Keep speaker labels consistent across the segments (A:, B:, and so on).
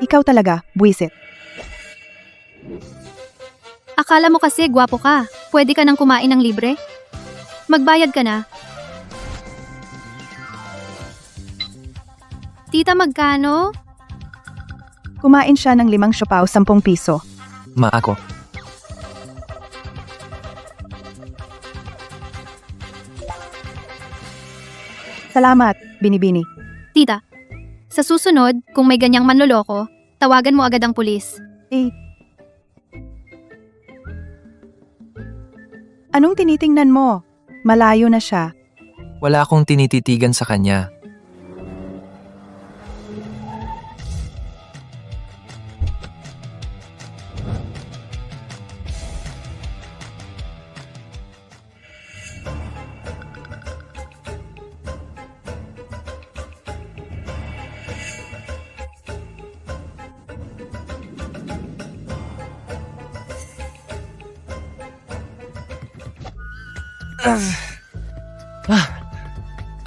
A: Ikaw talaga, buwisit.
B: Akala mo kasi gwapo ka. Pwede ka nang kumain ng libre? Magbayad ka na. Tita, magkano?
A: Kumain siya ng 5 siopaw, 10 piso.
C: Ako.
A: Salamat, binibini.
B: Tita, sa susunod, kung may ganyang manloloko, tawagan mo agad ang pulis.
A: Anong tinitingnan mo? Malayo na siya.
C: Wala akong tinititigan sa kanya.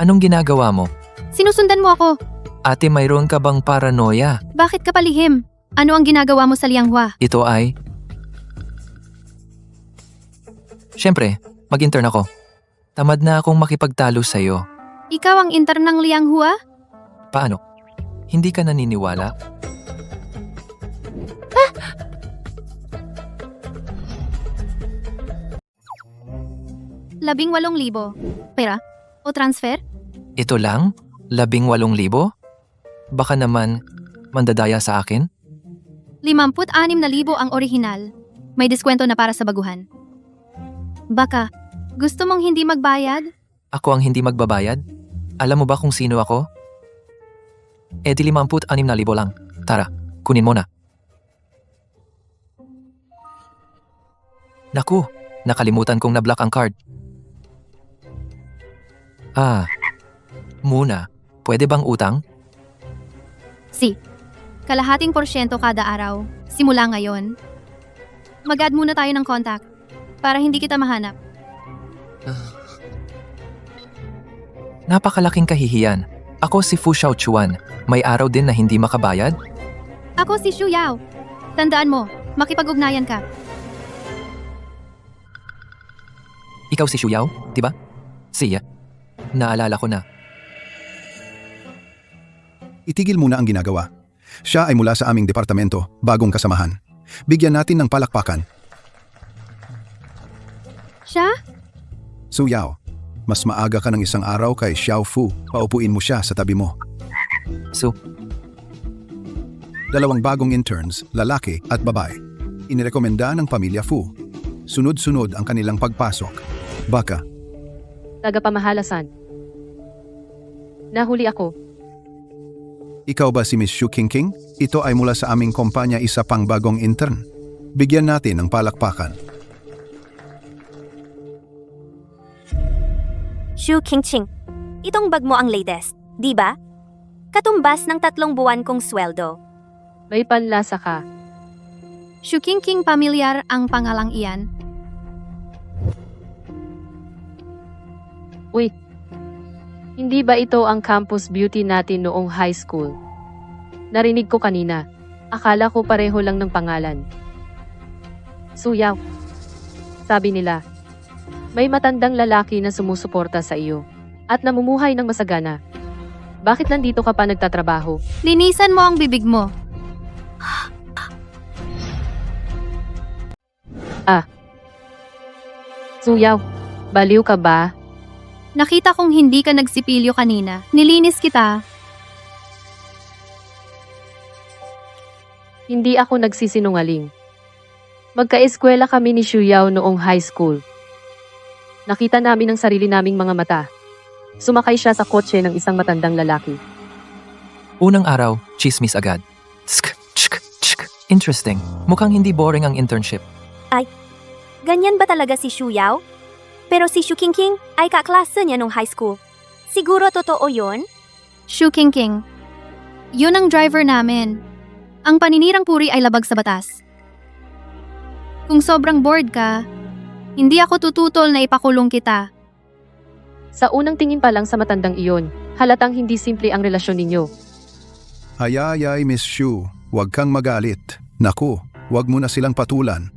C: Anong ginagawa mo?
B: Sinusundan mo ako.
C: Ate, mayroon ka bang paranoia?
B: Bakit ka palihim? Ano ang ginagawa mo sa Lianghua?
C: Ito ay... Siyempre, mag-intern ako. Tamad na akong makipagtalo sa'yo.
B: Ikaw ang intern ng Lianghua?
C: Paano? Hindi ka naniniwala?
B: ₱18,000. Pera? O transfer?
C: Ito lang? 18,000? Baka naman, mandadaya sa akin?
B: 56,000 ang orihinal. May diskwento na para sa baguhan. Baka, gusto mong hindi magbayad?
C: Ako ang hindi magbabayad? Alam mo ba kung sino ako? E di 56,000 lang. Tara, kunin mo na. Naku, nakalimutan kong na-block ang card. Muna, pwede bang utang?
B: Si. Kalahating porsyento kada araw. Simula ngayon. Mag-add muna tayo ng contact para hindi kita mahanap.
C: Napakalaking kahihiyan. Ako si Fu Xiaochuan. May araw din na hindi makabayad?
B: Ako si Xu Yao. Tandaan mo, makipag-ugnayan ka.
C: Ikaw si Xu Yao, di ba? Siya. Naalala ko na.
D: Itigil muna ang ginagawa. Siya ay mula sa aming departamento, bagong kasamahan. Bigyan natin ng palakpakan.
B: Siya?
D: Su Yao, mas maaga ka ng isang araw kay Xiao Fu. Paupuin mo siya sa tabi mo.
C: So,
D: 2 bagong interns, lalaki at babae. Inirekomenda ng pamilya Fu. Sunod-sunod ang kanilang pagpasok. Baka,
E: Tagapamahalasan. Nahuli ako.
D: ikaw ba si Miss Xu Qingqing? Ito ay mula sa aming kumpanya, isa pang bagong intern. Bigyan natin ng palakpakan.
F: Xu Qingqing, itong bag mo ang latest, di ba? Katumbas ng 3 buwan kong sweldo.
E: May panlasa ka.
B: Xu Qingqing, pamilyar ang pangalang iyan.
E: Uy, hindi ba ito ang campus beauty natin noong high school? Narinig ko kanina. Akala ko pareho lang ng pangalan. Suyaw. Sabi nila, may matandang lalaki na sumusuporta sa iyo at namumuhay ng masagana. Bakit nandito ka pa nagtatrabaho?
B: Linisan mo ang bibig mo.
E: Suyaw, baliw ka ba?
B: Nakita kong hindi ka nagsipilyo kanina. Nilinis kita.
E: Hindi ako nagsisinungaling. Magkaeskwela kami ni Xuyao noong high school. Nakita namin ang sarili naming mga mata. Sumakay siya sa kotse ng isang matandang lalaki.
C: unang araw, chismis agad. Interesting. Mukhang hindi boring ang internship.
F: Ganyan ba talaga si Xu Yao? Pero si Xu Qingqing ay kaklase niya nung high school. Siguro totoo yun?
B: Xu Qingqing. Yun ang driver namin. Ang paninirang puri ay labag sa batas. Kung sobrang bored ka, hindi ako tututol na ipakulong kita.
E: Sa unang tingin pa lang sa matandang iyon, halatang hindi simple ang relasyon ninyo.
D: Hayayay, Miss Xu. Huwag kang magalit. Naku, huwag mo na silang patulan.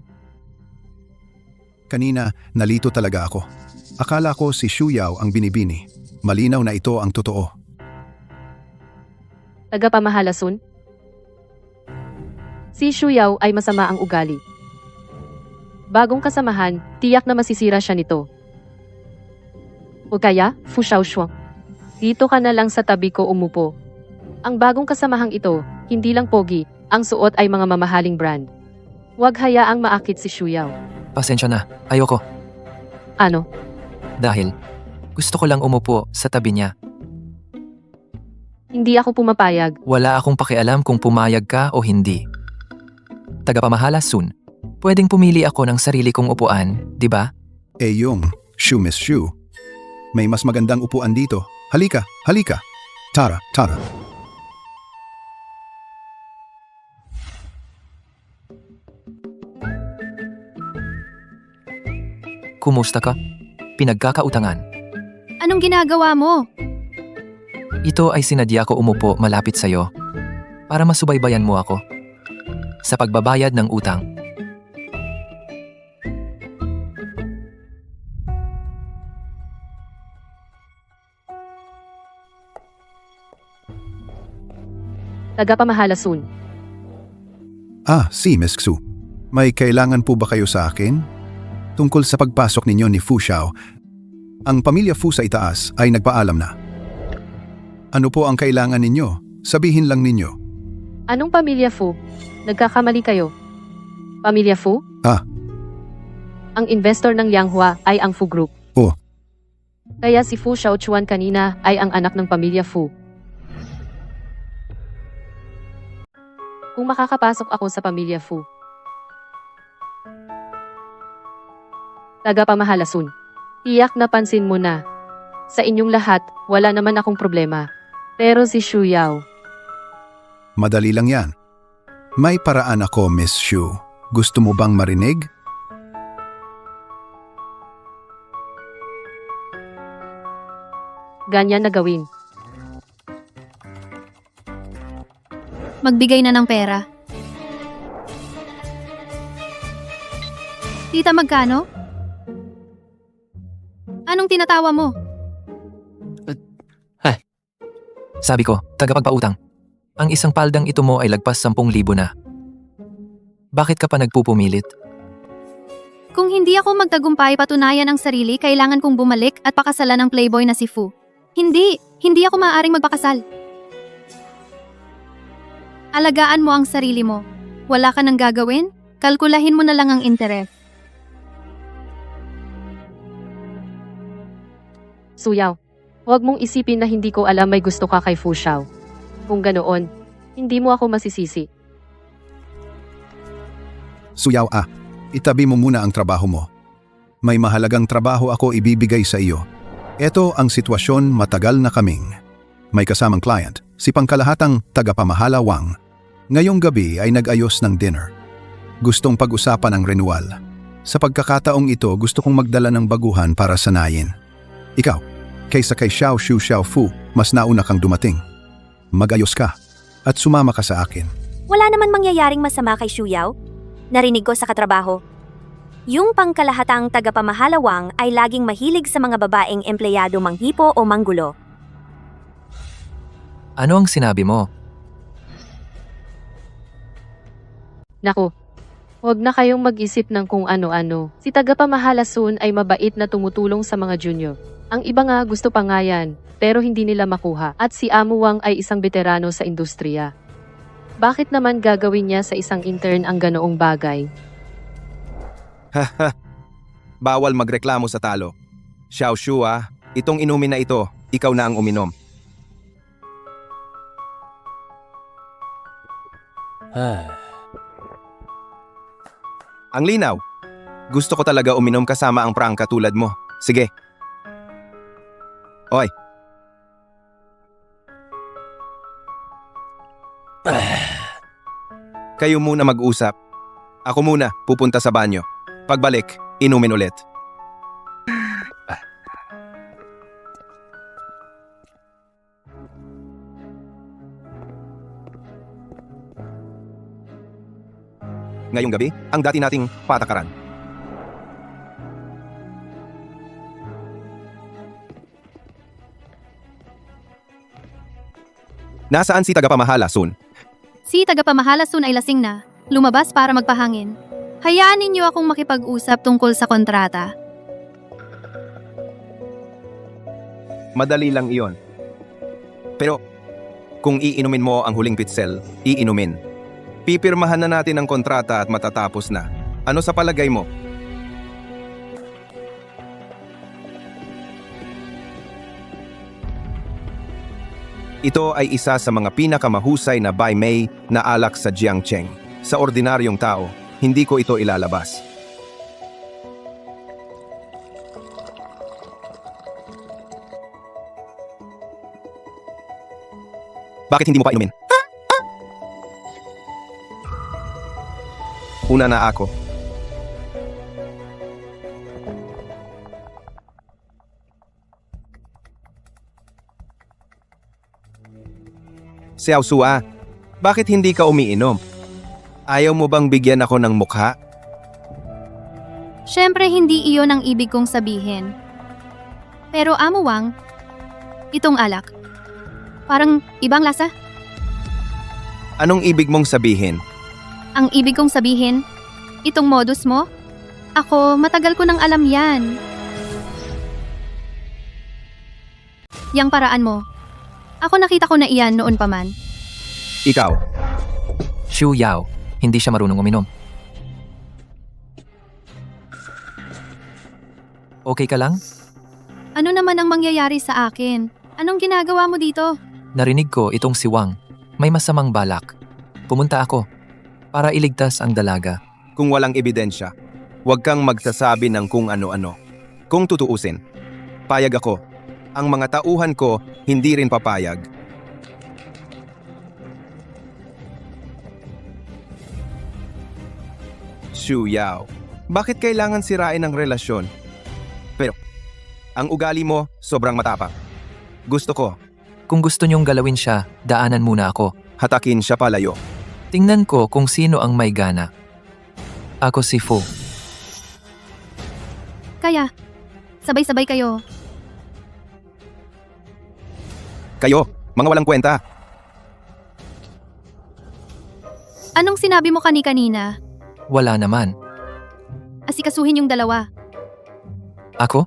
D: Kanina, nalito talaga ako. Akala ko si Shuyao ang binibini. Malinaw na ito ang totoo.
E: Tagapamahalasun? Si Shuyao ay masama ang ugali. Bagong kasamahan, tiyak na masisira siya nito. O kaya, Fu Xiaoshuang, dito ka na lang sa tabi ko umupo. Ang bagong kasamahang ito, hindi lang pogi, ang suot ay mga mamahaling brand. Huwag hayaang maakit si Shuyao.
C: Pasensya na, ayoko.
E: Ano?
C: Dahil, gusto ko lang umupo sa tabi niya.
E: Hindi ako pumapayag.
C: Wala akong pakialam kung pumayag ka o hindi. Tagapamahala Sun, pwedeng pumili ako ng sarili kong upuan, di ba?
D: Yung, Shu Miss Shu. May mas magandang upuan dito. Halika, halika. Tara, tara.
C: Kumusta ka? Pinagkakautangan.
B: Anong ginagawa mo?
C: Ito ay sinadya ko umupo malapit sa'yo para masubaybayan mo ako sa pagbabayad ng utang.
E: Tagapamahalasun.
D: Si Miss Xu. May kailangan po ba kayo sa akin? Tungkol sa pagpasok ninyo ni Fu Xiao, ang pamilya Fu sa itaas ay nagpaalam na. Ano po ang kailangan ninyo? Sabihin lang ninyo.
E: Anong pamilya Fu? Nagkakamali kayo. Pamilya Fu? Ang investor ng Yanghua ay ang Fu Group.
D: Oh.
E: Kaya si Fu Xiaochuan kanina ay ang anak ng pamilya Fu. Kung makakapasok ako sa pamilya Fu. Tagapamahalasun. Tiyak na pansin mo na. Sa inyong lahat, wala naman akong problema. Pero si Shuyao.
D: Madali lang yan. May paraan ako, Miss Shu. Gusto mo bang marinig?
E: Ganyan na gawin.
B: Magbigay na ng pera. Tita, magkano? Anong tinatawa mo?
C: Sabi ko, tagapagpautang. Ang isang paldang ito mo ay lagpas 10,000 na. Bakit ka pa nagpupumilit?
B: Kung hindi ako magtagumpay patunayan ang sarili, kailangan kong bumalik at pakasalan ng playboy na si Fu. Hindi ako maaaring magpakasal. Alagaan mo ang sarili mo. Wala ka nang gagawin? Kalkulahin mo na lang ang interes.
E: Suyao, huwag mong isipin na hindi ko alam may gusto ka kay Fu Xiao. Kung ganoon, hindi mo ako masisisi.
D: Suyao, itabi mo muna ang trabaho mo. May mahalagang trabaho ako ibibigay sa iyo. Ito ang sitwasyon, matagal na kaming. May kasamang client, si pangkalahatang tagapamahala Wang. Ngayong gabi ay nag-ayos ng dinner. Gustong pag-usapan ang renewal. Sa pagkakataong ito, gusto kong magdala ng baguhan para sanayin. Ikaw, kaysa kay Xiao Shu Xiao Fu, mas nauna kang dumating. Mag-ayos ka at sumama ka sa akin.
F: Wala naman mangyayaring masama kay Shuyao. Narinig ko sa katrabaho. Yung pangkalahatang tagapamahalawang ay laging mahilig sa mga babaeng empleyado manghipo o manggulo.
C: Ano ang sinabi mo?
E: Naku, huwag na kayong mag-isip ng kung ano-ano. Si tagapamahalasun ay mabait na tumutulong sa mga junior. Ang iba nga gusto pa nga yan, pero hindi nila makuha. At si Amo Wang ay isang veterano sa industriya. Bakit naman gagawin niya sa isang intern ang ganoong bagay?
G: Bawal magreklamo sa talo. Xiao Shu, itong inumin na ito, ikaw na ang uminom. Ang linaw. Gusto ko talaga uminom kasama ang prangka tulad mo. Sige. Oy. Kayo muna mag-usap. Ako muna, pupunta sa banyo. Pagbalik, inumin ulit. ngayong gabi, ang dati nating patakaran. Nasaan si tagapamahala, Sun?
B: Si tagapamahala Sun ay lasing na. Lumabas para magpahangin. Hayaan ninyo akong makipag-usap tungkol sa kontrata.
G: Madali lang iyon. Pero, kung iinumin mo ang huling pitsel, iinumin. Pipirmahan na natin ang kontrata at matatapos na. Ano sa palagay mo? Ito ay isa sa mga pinakamahusay na Bai Mei na alak sa Jiangcheng. Sa ordinaryong tao, hindi ko ito ilalabas. Bakit hindi mo pa inumin? Una na ako. Xiao Sua, bakit hindi ka umiinom? Ayaw mo bang bigyan ako ng mukha?
B: Siyempre hindi iyon ang ibig kong sabihin. Pero Amo Wang, itong alak. Parang ibang lasa.
G: Anong ibig mong sabihin?
B: Ang ibig kong sabihin, itong modus mo, ako matagal ko nang alam yan. Yang paraan mo, ako nakita ko na iyan noon pa man.
G: Ikaw,
C: Xu Yao, hindi siya marunong uminom. Okay ka lang?
B: Ano naman ang mangyayari sa akin? Anong ginagawa mo dito?
C: Narinig ko itong si Wang. May masamang balak. Pumunta ako para iligtas ang dalaga.
G: kung walang ebidensya, huwag kang magsasabi ng kung ano-ano. Kung tutuusin, payag ako. Ang mga tauhan ko hindi rin papayag. Xu Yao, bakit kailangan sirain ang relasyon? Pero, ang ugali mo sobrang matapang. Gusto ko,
C: Kung gusto niyong galawin siya, daanan muna ako.
G: hatakin siya palayo.
C: Tingnan ko kung sino ang may gana. Ako si Fu.
B: Kaya, sabay-sabay kayo.
G: Kayo, mga walang kwenta.
B: Anong sinabi mo kanina?
C: Wala naman.
B: Asikasuhin yung dalawa.
C: Ako?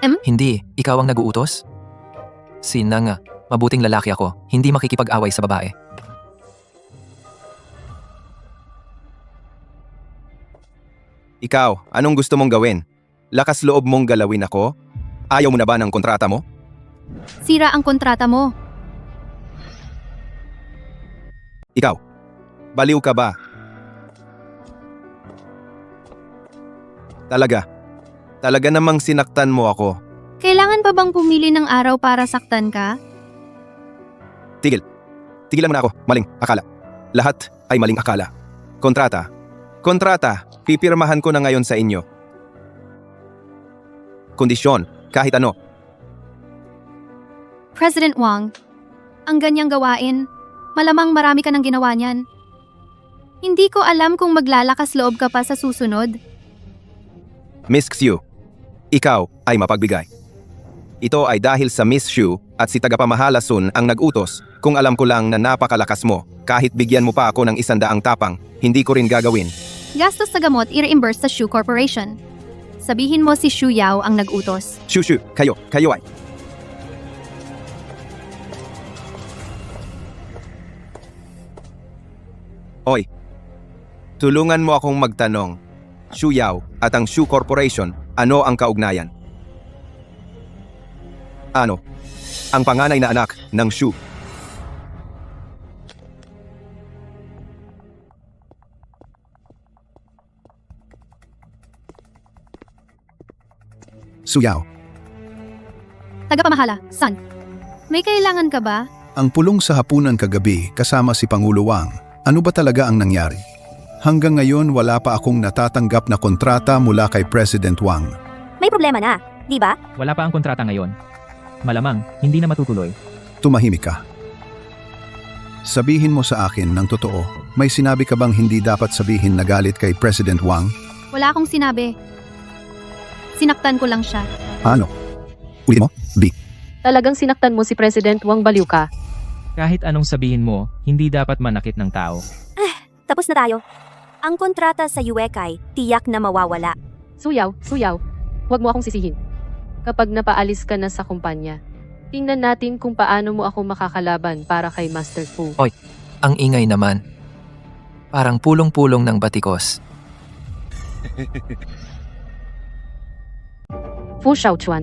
B: Em?
C: Hindi, ikaw ang naguutos? Sina nga, mabuting lalaki ako, hindi makikipag-away sa babae.
G: Ikaw, anong gusto mong gawin? Lakas loob mong galawin ako? Ayaw mo na ba ng kontrata mo?
B: Sira ang kontrata mo.
G: Ikaw, baliw ka ba? Talaga namang sinaktan mo ako.
B: Kailangan pa bang pumili ng araw para saktan ka?
G: Tigilan mo na ako, maling akala. Lahat ay maling akala. Kontrata, pipirmahan ko na ngayon sa inyo. Kondisyon, kahit ano.
B: President Wang, ang ganyang gawain, malamang marami ka nang ginawa niyan. Hindi ko alam kung maglalakas loob ka pa sa susunod.
G: Miss Xu, ikaw ay mapagbigay. Ito ay dahil sa Miss Xu at si tagapamahala Sun ang nag-utos. Kung alam ko lang na napakalakas mo, kahit bigyan mo pa ako ng 100 tapang, hindi ko rin gagawin.
B: Gastos sa gamot i-reimburse sa Shu Corporation. Sabihin mo si Xu Yao ang nag-utos.
G: Xu, kayo ay. Oy, tulungan mo akong magtanong. Xu Yao at ang Shu Corporation, ano ang kaugnayan? Ano? Ang panganay na anak ng Shu.
D: Suyao,
B: Tagapamahala, son. May kailangan ka ba?
D: ang pulong sa hapunan kagabi kasama si Pangulo Wang. Ano ba talaga ang nangyari? Hanggang ngayon wala pa akong natatanggap na kontrata mula kay President Wang.
F: May problema na, di ba?
H: Wala pa ang kontrata ngayon. Malamang, hindi na matutuloy.
D: Tumahimik ka. Sabihin mo sa akin ng totoo, may sinabi ka bang hindi dapat sabihin na galit kay President Wang?
B: Wala akong sinabi. Sinaktan ko lang siya.
D: Ano? Ulit mo? B.
E: Talagang sinaktan mo si President Wang, baliw ka.
H: Kahit anong sabihin mo, hindi dapat manakit ng tao.
F: Tapos na tayo. Ang kontrata sa UEKAI, tiyak na mawawala.
E: Suyaw, huwag mo akong sisihin. Kapag napaalis ka na sa kumpanya, tingnan natin kung paano mo ako makakalaban para kay Master Fu.
C: Ang ingay naman. Parang pulong-pulong ng batikos.
E: Fu Xiaochuan.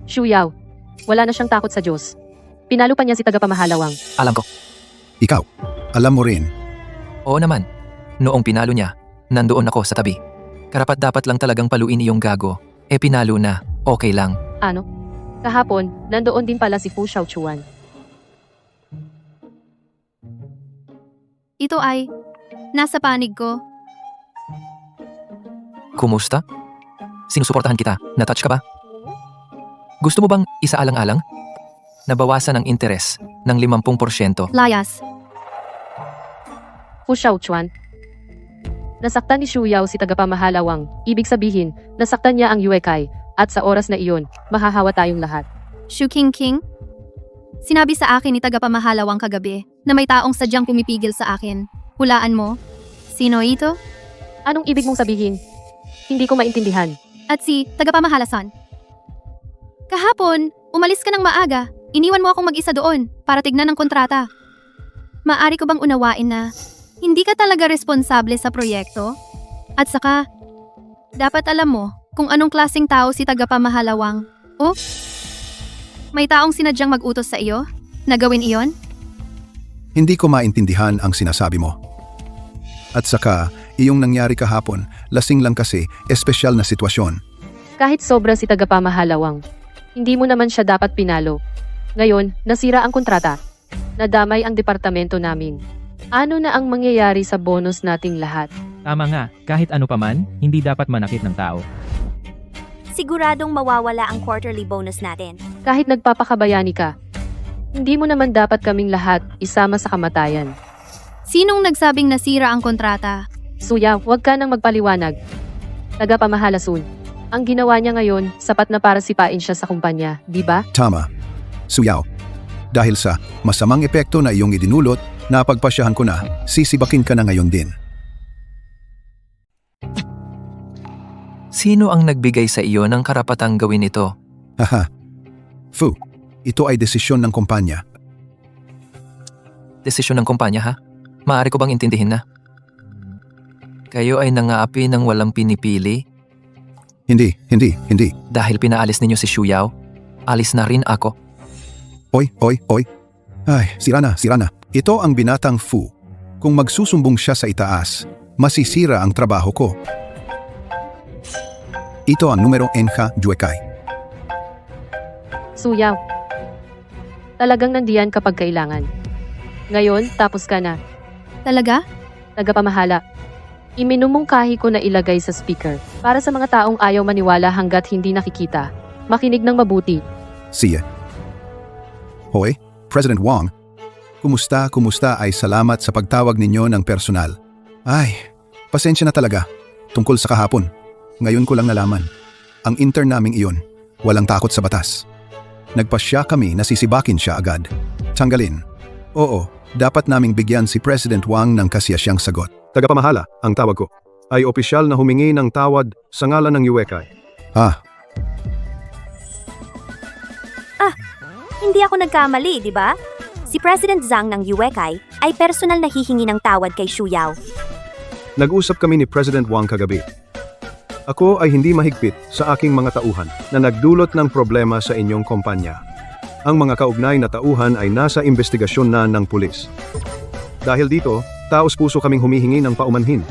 E: Xu Yao, wala na siyang takot sa Diyos. Pinalo pa niya si tagapamahalawang.
C: Alam ko.
D: Ikaw, alam mo rin.
C: Oo naman. Noong pinalo niya, nandoon ako sa tabi. Karapat dapat lang talagang paluin iyong gago. Pinalo na. Okay lang.
E: Ano? Kahapon, nandoon din pala si Fu Xiaochuan.
B: Ito ay nasa panig ko.
C: Kumusta? Sinusuportahan kita. Natouch ka ba? Gusto mo bang isaalang-alang? Nabawasan ang interes ng 50%.
B: Layas.
E: Fu Xiaochuan. Nasaktan ni Xu Yao si tagapamahalawang. Ibig sabihin, nasaktan niya ang UEKAI. At sa oras na iyon, mahahawa tayong lahat.
B: Shu King King? Sinabi sa akin ni tagapamahalawang kagabi na may taong sadyang pumipigil sa akin. Hulaan mo? Sino ito?
E: Anong ibig mong sabihin? Hindi ko maintindihan.
B: At si tagapamahalasan. Kahapon, umalis ka ng maaga. Iniwan mo akong mag-isa doon para tignan ng kontrata. Maari ko bang unawain na hindi ka talaga responsable sa proyekto? At saka, dapat alam mo kung anong klaseng tao si tagapamahalawang. Oh? May taong sinadyang mag-utos sa iyo na gawin iyon?
D: Hindi ko maintindihan ang sinasabi mo. At saka, iyong nangyari kahapon, lasing lang kasi, espesyal na sitwasyon.
E: Kahit sobra si tagapamahalawang, hindi mo naman siya dapat pinalo. Ngayon, nasira ang kontrata. Nadamay ang departamento namin. Ano na ang mangyayari sa bonus nating lahat?
H: Tama nga, kahit ano paman, hindi dapat manakit ng tao.
F: Siguradong mawawala ang quarterly bonus natin.
E: Kahit nagpapakabayani ka, hindi mo naman dapat kaming lahat isama sa kamatayan.
B: Sinong nagsabing nasira ang kontrata?
E: Suya, huwag ka nang magpaliwanag. Tagapamahalasun. Ang ginawa niya ngayon, sapat na para sipain siya sa kumpanya, di ba?
D: Tama. Suyaw. Dahil sa masamang epekto na iyong idinulot, napagpasyahan ko na, sisibakin ka na ngayon din.
C: Sino ang nagbigay sa iyo ng karapatang gawin ito?
D: Haha. Fu, ito ay desisyon ng kumpanya.
C: Desisyon ng kumpanya, ha? Maaari ko bang intindihin na? Kayo ay nangaapi ng walang pinipili?
D: Hindi.
C: Dahil pinaalis ninyo si Xu Yao, alis na rin ako.
D: Oy. Ay, sira na. Ito ang binatang Fu. Kung magsusumbong siya sa itaas, masisira ang trabaho ko. Ito ang numero Enha Juekay.
E: Suya, talagang nandiyan kapag kailangan. Ngayon, tapos ka na.
B: Talaga?
E: Tagapamahala. Iminumungkahi ko na ilagay sa speaker para sa mga taong ayaw maniwala hanggat hindi nakikita. Makinig ng mabuti.
D: Siya. Hoy, President Wang. Kumusta ay salamat sa pagtawag ninyo ng personal. Ay, pasensya na talaga. Tungkol sa kahapon. Ngayon ko lang nalaman. Ang intern naming iyon, walang takot sa batas. Nagpasya kami na sisibakin siya agad. Tanggalin. Oo, dapat naming bigyan si President Wang ng kasiyasyang sagot.
I: Tagapamahala, ang tawag ko, ay opisyal na humingi ng tawad sa ngalan ng UEKAI.
F: Hindi ako nagkamali, di ba? Si President Zhang ng UEKAI ay personal na hihingi ng tawad kay Xu Yao.
I: Nag-usap kami ni President Wang kagabi. Ako ay hindi mahigpit sa aking mga tauhan na nagdulot ng problema sa inyong kumpanya. Ang mga kaugnay na tauhan ay nasa investigasyon na ng pulis. Dahil dito, taos-puso kaming humihingi ng paumanhin.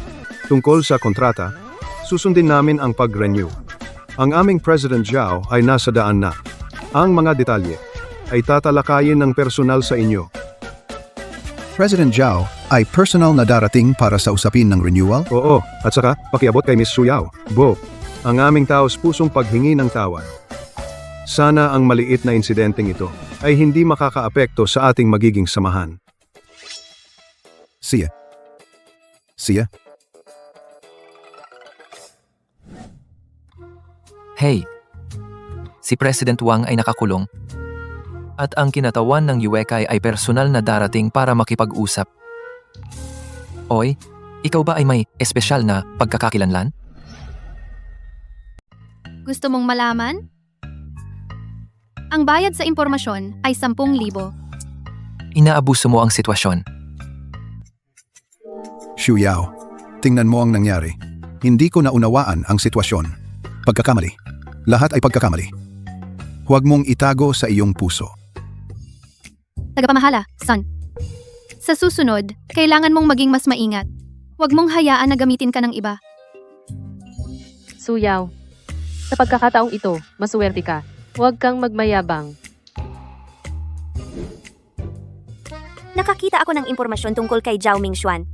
I: Tungkol sa kontrata, susundin namin ang pag-renew. Ang aming President Zhao ay nasa daan na. Ang mga detalye ay tatalakayin ng personal sa inyo.
D: President Zhao ay personal na darating para sa usapin ng renewal?
I: Oo, at saka pakiabot kay Miss Xu Yao. Bo, ang aming taos-pusong paghingi ng tawad. Sana ang maliit na insidenteng ito ay hindi makakaapekto sa ating magiging samahan.
D: See ya. See ya.
C: Hey, si President Wang ay nakakulong. At ang kinatawan ng Yuekay ay personal na darating para makipag-usap. Oy, ikaw ba ay may espesyal na pagkakakilanlan?
B: Gusto mong malaman? Ang bayad sa impormasyon ay 10,000.
C: Inaabuso mo ang sitwasyon.
D: Xu Yao, tingnan mo ang nangyari. Hindi ko naunawaan ang sitwasyon. Pagkakamali. Lahat ay pagkakamali. Huwag mong itago sa iyong puso.
B: Tagapamahala, son. Sa susunod, kailangan mong maging mas maingat. Huwag mong hayaan na gamitin ka ng iba.
E: Suyaw, sa pagkakataong ito, masuwerte ka. Huwag kang magmayabang.
F: Nakakita ako ng impormasyon tungkol kay Zhao Mingxuan.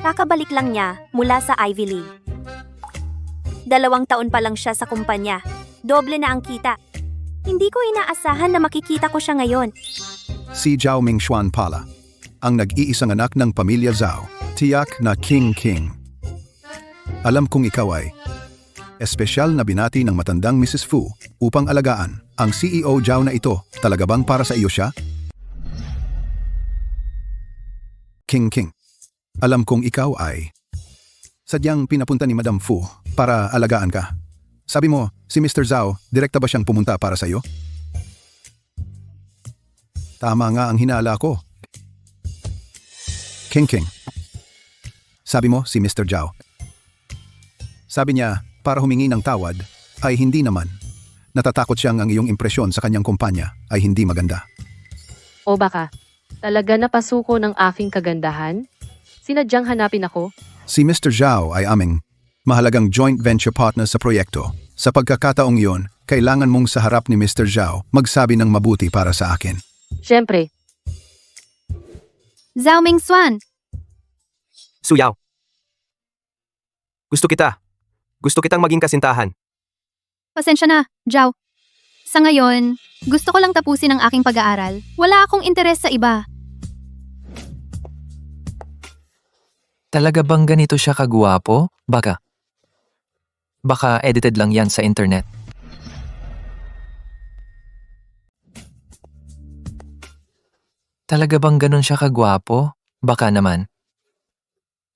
F: Kakabalik lang niya mula sa Ivy League. 2 taon pa lang siya sa kumpanya. Doble na ang kita. Hindi ko inaasahan na makikita ko siya ngayon.
D: Si Zhao Mingxuan pala, ang nag-iisang anak ng pamilya Zhao, tiyak na King King. Alam kong ikaw ay espesyal na binati ng matandang Mrs. Fu upang alagaan ang CEO Zhao na ito. Talaga bang para sa iyo siya? King King, alam kong ikaw ay sadyang pinapunta ni Madam Fu para alagaan ka. Sabi mo, si Mr. Zhao, direkta ba siyang pumunta para sa iyo? Tama nga ang hinala ko. King King, sabi mo si Mr. Zhao. Sabi niya, para humingi ng tawad, ay hindi naman. Natatakot siyang ang iyong impresyon sa kanyang kumpanya ay hindi maganda.
E: O baka, talaga napasuko ng aking kagandahan? Sinadyang hanapin ako?
D: Si Mr. Zhao ay aming mahalagang joint venture partner sa proyekto. Sa pagkakataong iyon, kailangan mong sa harap ni Mr. Zhao magsabi ng mabuti para sa akin.
E: Siyempre,
B: Zhao Mingxuan,
G: Suyaw. Gusto kita. Gusto kitang maging kasintahan.
B: pasensya na, Zhao. Sa ngayon, gusto ko lang tapusin ang aking pag-aaral. Wala akong interes sa iba.
C: Talaga bang ganito siya kagwapo? Baka edited lang yan sa internet. Talaga bang ganun siya kagwapo? Baka naman.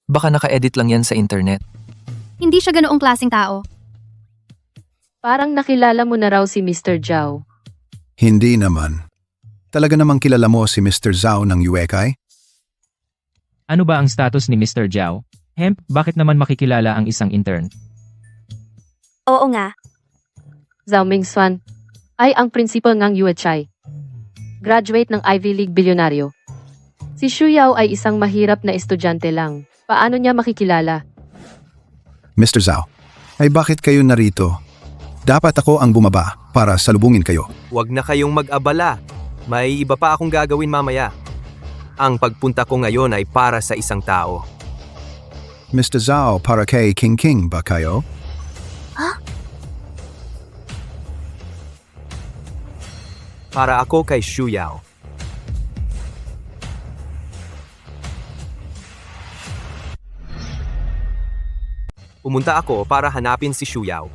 C: Baka naka-edit lang yan sa internet.
B: Hindi siya ganoong klaseng tao.
E: parang nakilala mo na raw si Mr. Zhao.
D: Hindi naman. Talaga namang kilala mo si Mr. Zhao ng Yuekay?
H: Ano ba ang status ni Mr. Zhao? Hemp, bakit naman makikilala ang isang intern?
F: Oo nga.
E: Zhao Mingxuan ay ang principal ng UHI. Graduate ng Ivy League bilyonaryo. Si Xu Yao ay isang mahirap na estudyante lang. Paano niya makikilala?
D: Mr. Zhao, ay bakit kayo narito? Dapat ako ang bumaba para salubungin kayo.
G: Huwag na kayong mag-abala. May iba pa akong gagawin mamaya. Ang pagpunta ko ngayon ay para sa isang tao.
D: Mr. Zhao, para kay King King ba kayo?
G: Para ako kay Xu Yao. Pumunta ako para hanapin si Xu Yao.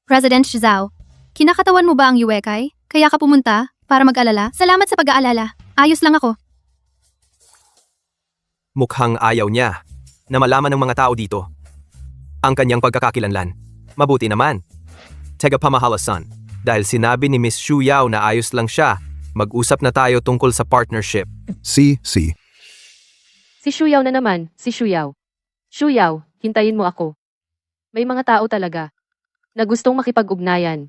B: President Zhao, kinakatawan mo ba ang Yuekay? Kaya ka pumunta para mag-alala? Salamat sa pag-aalala. Ayos lang ako.
G: Mukhang ayaw niya na malaman ng mga tao dito ang kanyang pagkakakilanlan. Mabuti naman. Tagapamahala son. Dahil sinabi ni Miss Xu Yao na ayos lang siya, mag-usap na tayo tungkol sa partnership.
D: Si.
E: Si Xu Yao na naman, si Xu Yao. Xu Yao, hintayin mo ako. May mga tao talaga na gustong makipag-ugnayan.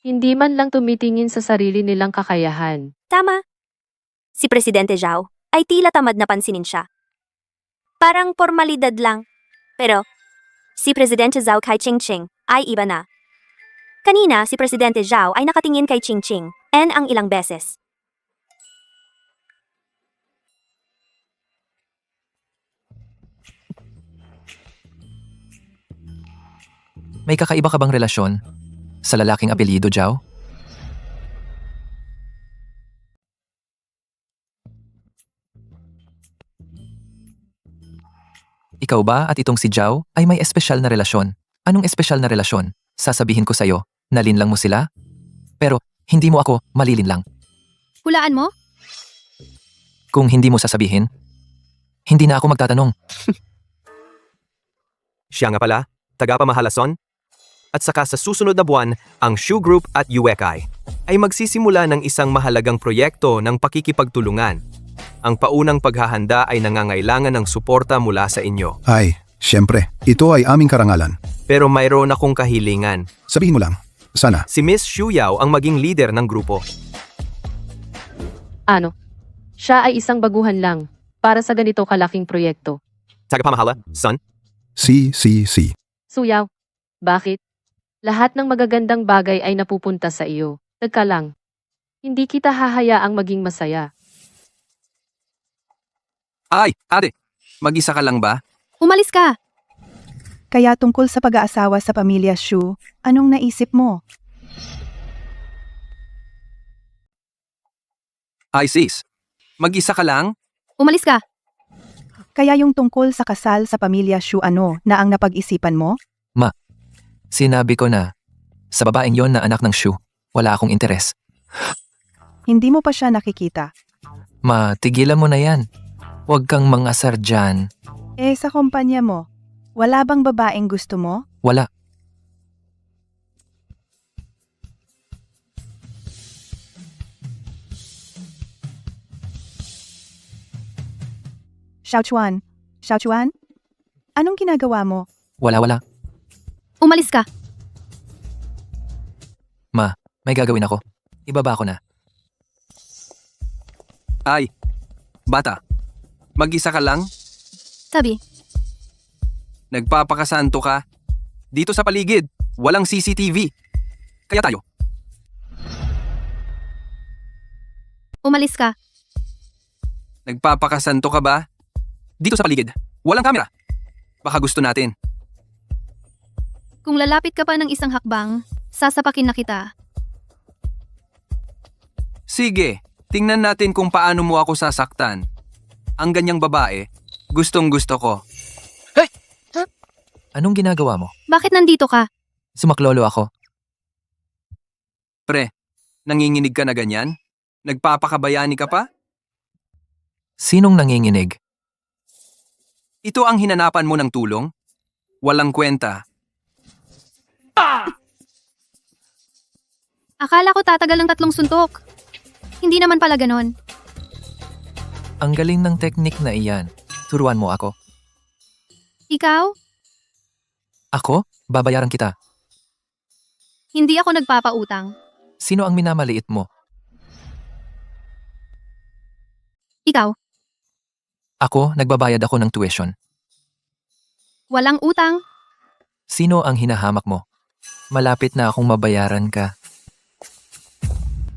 E: Hindi man lang tumitingin sa sarili nilang kakayahan.
F: Tama. Si Presidente Zhao ay tila tamad na pansinin siya. Parang formalidad lang. Pero, si Presidente Zhao kay Ching ay iba na. Kanina, si Presidente Zhao ay nakatingin kay Ching ang ilang beses.
C: May kakaiba ka bang relasyon sa lalaking apelyido Zhao? Ikaw ba at itong si Zhao ay may espesyal na relasyon? Anong espesyal na relasyon? Sasabihin ko sa'yo, nalinlang mo sila? Pero, hindi mo ako malilinlang.
B: Hulaan mo?
C: Kung hindi mo sasabihin, hindi na ako magtatanong.
G: Siya nga pala, tagapamahalason? At saka sa susunod na buwan, ang Shu Group at UEKI ay magsisimula ng isang mahalagang proyekto ng pakikipagtulungan. Ang paunang paghahanda ay nangangailangan ng suporta mula sa inyo.
D: Ay, siyempre, ito ay aming karangalan.
G: Pero mayroon akong kahilingan.
D: Sabihin mo lang, sana.
G: Si Miss Xu Yao ang maging leader ng grupo.
E: Ano? Siya ay isang baguhan lang para sa ganito kalaking proyekto.
G: Tagapamahala, son?
D: Si.
E: Suyaw, bakit? Lahat ng magagandang bagay ay napupunta sa iyo. Teka lang. Hindi kita hahayaang maging masaya.
C: Ay, ate, mag-isa ka lang ba?
B: Umalis ka!
A: Kaya tungkol sa pag-aasawa sa pamilya Shu, anong naisip mo?
C: Ay sis, mag-isa ka lang?
B: Umalis ka!
A: Kaya yung tungkol sa kasal sa pamilya Shu na ang napag-isipan mo?
C: Sinabi ko na, sa babaeng yon na anak ng Shu, wala akong interes.
A: Hindi mo pa siya nakikita.
C: Tigilan mo na yan. Huwag kang mangasar dyan.
A: Sa kumpanya mo, wala bang babaeng gusto mo?
C: Wala.
A: Xiaochuan? Anong ginagawa mo?
C: Wala.
B: Umalis ka!
C: May gagawin ako. Ibaba ko na. Ay, bata. Mag-isa ka lang?
B: Tabi,
C: Nagpapakasanto ka? Dito sa paligid, walang CCTV. Kaya tayo.
B: umalis ka.
C: Nagpapakasanto ka ba? Dito sa paligid, walang kamera. Baka gusto natin.
B: Kung lalapit ka pa ng isang hakbang, sasapakin na kita.
C: Sige, tingnan natin kung paano mo ako sasaktan. Ang ganyang babae, gustong gusto ko. Hey! Anong ginagawa mo?
B: Bakit nandito ka?
C: Sumaklolo ako. Pre, nanginginig ka na ganyan? Nagpapakabayani ka pa? Sinong nanginginig? Ito ang hinanapan mo ng tulong? Walang kwenta.
B: Akala ko tatagal ng 3 suntok. Hindi naman pala ganon.
C: Ang galing ng teknik na iyan. Turuan mo ako.
B: Ikaw?
C: Ako? Babayaran kita.
B: Hindi ako nagpapautang.
C: Sino ang minamaliit mo?
B: Ikaw?
C: Ako, nagbabayad ako ng tuition.
B: Walang utang?
C: Sino ang hinahamak mo? Malapit na akong mabayaran ka.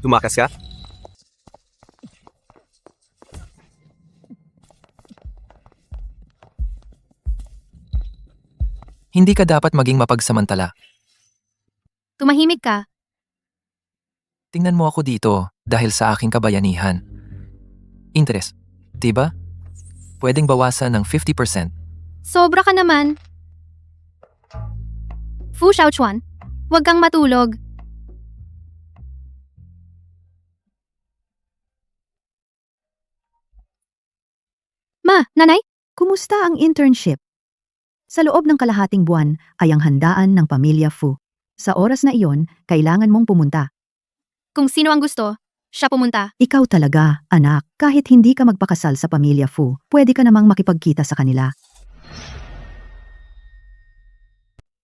G: Tumakas ka?
C: Hindi ka dapat maging mapagsamantala.
B: Tumahimik ka.
C: Tingnan mo ako dito dahil sa aking kabayanihan. Interest, diba? Pwedeng bawasan ng 50%.
B: Sobra ka naman. Fu Xiaochuan, huwag kang matulog. Ma, nanay?
J: Kumusta ang internship? Sa loob ng kalahating buwan ay ang handaan ng pamilya Fu. Sa oras na iyon, kailangan mong pumunta.
B: Kung sino ang gusto, siya pumunta.
J: Ikaw talaga, anak, kahit hindi ka magpakasal sa pamilya Fu, pwede ka namang makipagkita sa kanila.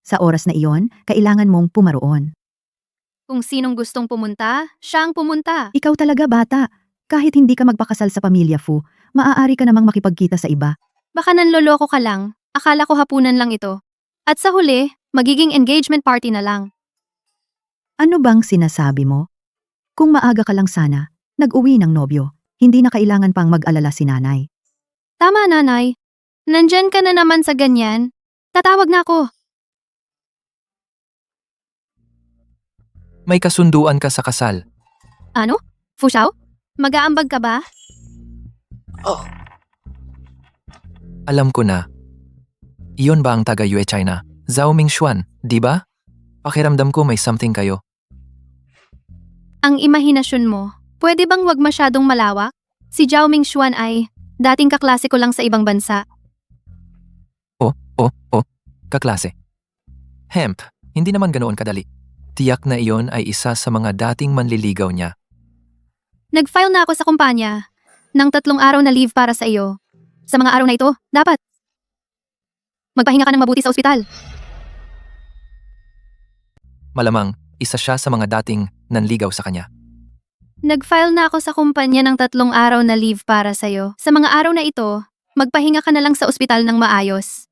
J: Sa oras na iyon, kailangan mong pumaroon.
B: Kung sinong gustong pumunta, siya ang pumunta.
J: Ikaw talaga, bata. Kahit hindi ka magpakasal sa pamilya Fu, maaari ka namang makipagkita sa iba.
B: Baka nanloloko ka lang. Akala ko hapunan lang ito. At sa huli, magiging engagement party na lang.
J: Ano bang sinasabi mo? Kung maaga ka lang sana, nag-uwi ng nobyo, hindi na kailangan pang mag-alala si nanay.
B: Tama, nanay. Nandyan ka na naman sa ganyan. Tatawag na ako.
C: May kasunduan ka sa kasal.
B: Ano? Fu Xiao? Mag-aambag ka ba?
C: Alam ko na. Iyon ba ang taga-Yue China? Zhao Mingxuan, di ba? Pakiramdam ko may something kayo.
B: Ang imahinasyon mo, pwede bang wag masyadong malawak? Si Zhao Mingxuan ay dating kaklase ko lang sa ibang bansa.
C: Kaklase. Hemp, hindi naman ganoon kadali. Tiyak na iyon ay isa sa mga dating manliligaw niya.
B: Nag-file na ako sa kumpanya ng 3 araw na leave para sa iyo. Sa mga araw na ito, dapat magpahinga ka ng mabuti sa ospital.
C: Malamang, isa siya sa mga dating nanligaw sa kanya.
B: Nag-file na ako sa kumpanya ng 3 araw na leave para sa iyo. Sa mga araw na ito, magpahinga ka na lang sa ospital ng maayos.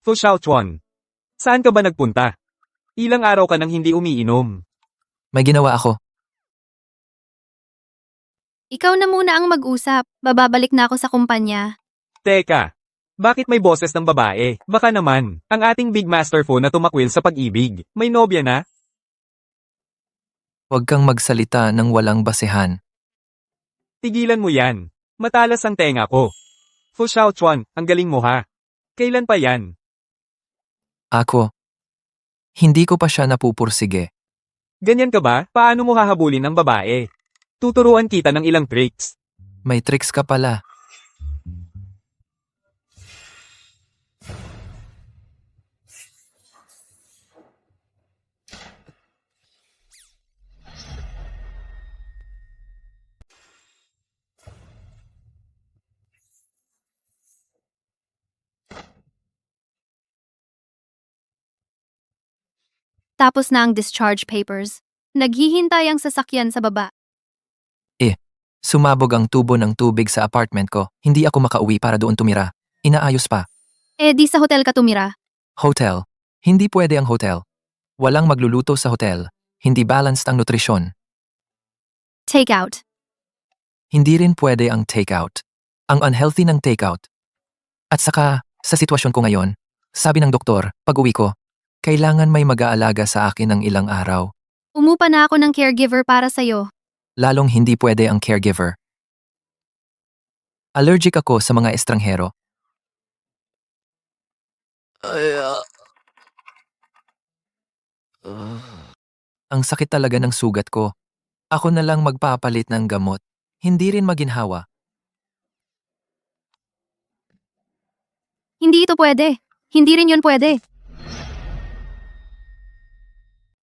K: Fu Xiaochuan, saan ka ba nagpunta? Ilang araw ka nang hindi umiinom.
C: May ginawa ako.
B: Ikaw na muna ang mag-usap. Bababalik na ako sa kumpanya.
K: Teka, bakit may boses ng babae? Baka naman, ang ating Big Master Fu na tumakwil sa pag-ibig. May nobya na?
C: Huwag kang magsalita ng walang basehan.
K: Tigilan mo yan. Matalas ang tenga ko. Fu Xiaochuan, ang galing mo ha. Kailan pa yan?
C: Ako. Hindi ko pa siya napupursige.
K: Ganyan ka ba? Paano mo hahabulin ang babae? Tuturuan kita ng ilang tricks.
C: May tricks ka pala.
B: Tapos na ang discharge papers. Naghihintay ang sasakyan sa baba.
C: Sumabog ang tubo ng tubig sa apartment ko. Hindi ako makauwi para doon tumira. Inaayos pa.
B: Di sa hotel ka tumira.
C: Hotel. Hindi pwede ang hotel. Walang magluluto sa hotel. Hindi balanced ang nutrisyon.
B: Take out.
C: Hindi rin pwede ang takeout. Ang unhealthy ng takeout. At saka, sa sitwasyon ko ngayon, sabi ng doktor, pag-uwi ko, kailangan may mag-aalaga sa akin ng ilang araw.
B: Umupa na ako ng caregiver para sa'yo.
C: Lalong hindi pwede ang caregiver. Allergic ako sa mga estranghero. Ang sakit talaga ng sugat ko. Ako na lang magpapalit ng gamot. Hindi rin maginhawa.
B: Hindi ito pwede. Hindi rin yun pwede.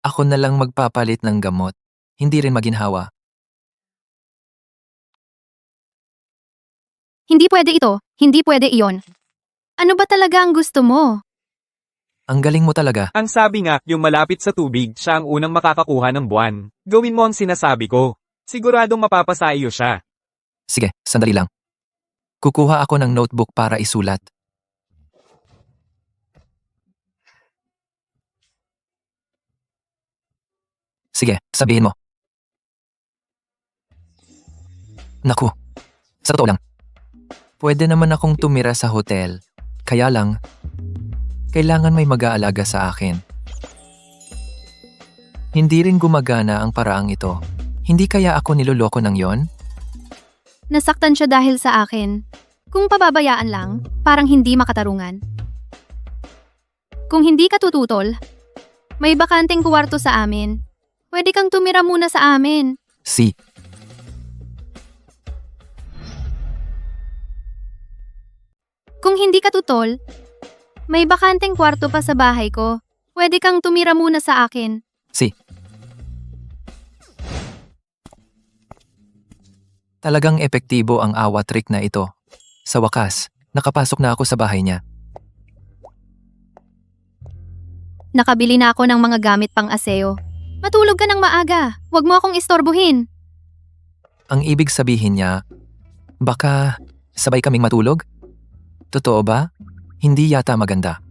C: Ako na lang magpapalit ng gamot. Hindi rin maginhawa.
B: Hindi pwede ito. Hindi pwede iyon. Ano ba talaga ang gusto mo?
C: Ang galing mo talaga.
K: Ang sabi nga, yung malapit sa tubig, siya ang unang makakakuha ng buwan. Gawin mo ang sinasabi ko. Siguradong mapapasa iyo siya.
C: Sige, sandali lang. Kukuha ako ng notebook para isulat. Sige, sabihin mo. Naku, sa totoo lang. Pwede naman akong tumira sa hotel. Kaya lang, kailangan may mag-aalaga sa akin. Hindi rin gumagana ang paraang ito. Hindi kaya ako niloloko ng yon?
B: Nasaktan siya dahil sa akin. Kung pababayaan lang, parang hindi makatarungan. Kung hindi ka tututol, may bakanteng kuwarto sa amin. Pwede kang tumira muna sa amin. Kung hindi ka tutol, may bakanteng kwarto pa sa bahay ko. Pwede kang tumira muna sa akin.
C: Talagang epektibo ang awa trick na ito. Sa wakas, nakapasok na ako sa bahay niya.
B: Nakabili na ako ng mga gamit pang aseo. Matulog ka ng maaga. Huwag mo akong istorbohin.
C: Ang ibig sabihin niya, baka sabay kaming matulog? Totoo ba? Hindi yata maganda.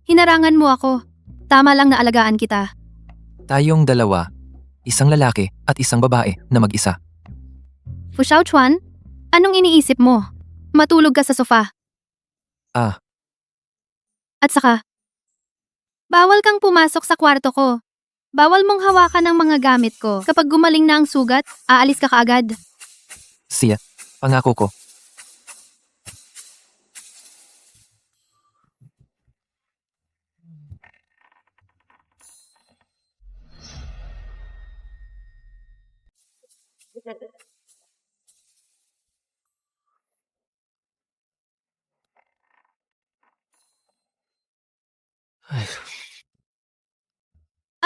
B: Hinarangan mo ako. Tama lang na alagaan kita.
C: Tayong dalawa, isang lalaki at isang babae na mag-isa.
B: Fu Xiaochuan, anong iniisip mo? Matulog ka sa sofa. At saka, bawal kang pumasok sa kwarto ko. Bawal mong hawakan ang mga gamit ko. Kapag gumaling na ang sugat, aalis ka kaagad.
C: Siya, pangako ko.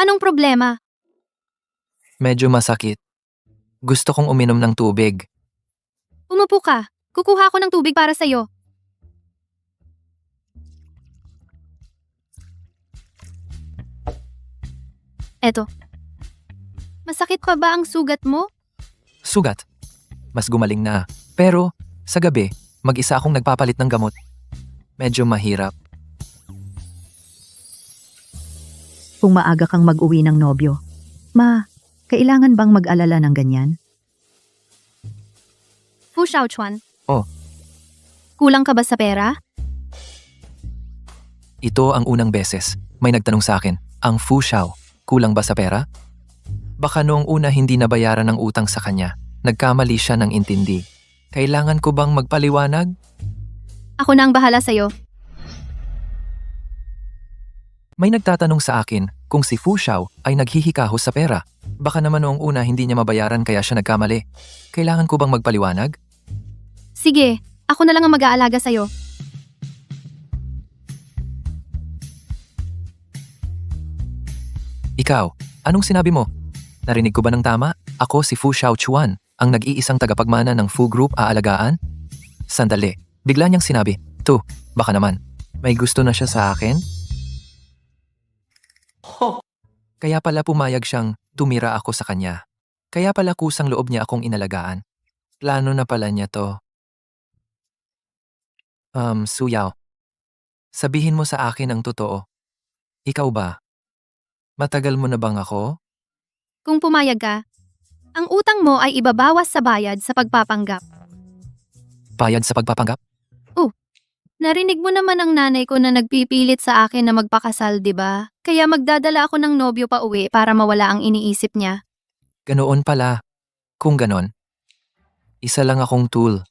B: Anong problema?
C: Medyo masakit. Gusto kong uminom ng tubig.
B: Umupo ka. Kukuha ako ng tubig para sa'yo. Eto. Masakit pa ba ang sugat mo?
C: Sugat. Mas gumaling na. Pero, sa gabi, mag-isa akong nagpapalit ng gamot. Medyo mahirap.
J: Kung maaga kang mag-uwi ng nobyo. Ma, kailangan bang mag-alala ng ganyan?
B: Fu Xiaochuan.
C: Oh.
B: Kulang ka ba sa pera?
C: Ito ang unang beses. May nagtanong sa akin, ang Fu Xiao, kulang ba sa pera? Baka noong una hindi nabayaran ng utang sa kanya. Nagkamali siya ng intindi. Kailangan ko bang magpaliwanag?
B: Ako na ang bahala sa'yo.
C: May nagtatanong sa akin kung si Fu Xiao ay naghihikahos sa pera. Baka naman noong una hindi niya mabayaran kaya siya nagkamali. Kailangan ko bang magpaliwanag?
B: Sige, ako na lang ang mag-aalaga sa'yo.
C: Ikaw, anong sinabi mo? Narinig ko ba ng tama? Ako si Fu Xiaochuan, ang nag-iisang tagapagmana ng Fu Group aalagaan? Sandali, bigla niyang sinabi, baka naman, may gusto na siya sa akin? Kaya pala pumayag siyang tumira ako sa kanya. Kaya pala kusang loob niya akong inalagaan. Plano na pala niya to. Su Yao, sabihin mo sa akin ang totoo. Ikaw ba? Matagal mo na bang ako?
B: Kung pumayag ka, ang utang mo ay ibabawas sa bayad sa pagpapanggap.
C: Bayad sa pagpapanggap?
B: Narinig mo naman ang nanay ko na nagpipilit sa akin na magpakasal, di ba? Kaya magdadala ako ng nobyo pa uwi para mawala ang iniisip niya.
C: Ganoon pala. Kung ganon, isa lang akong tool.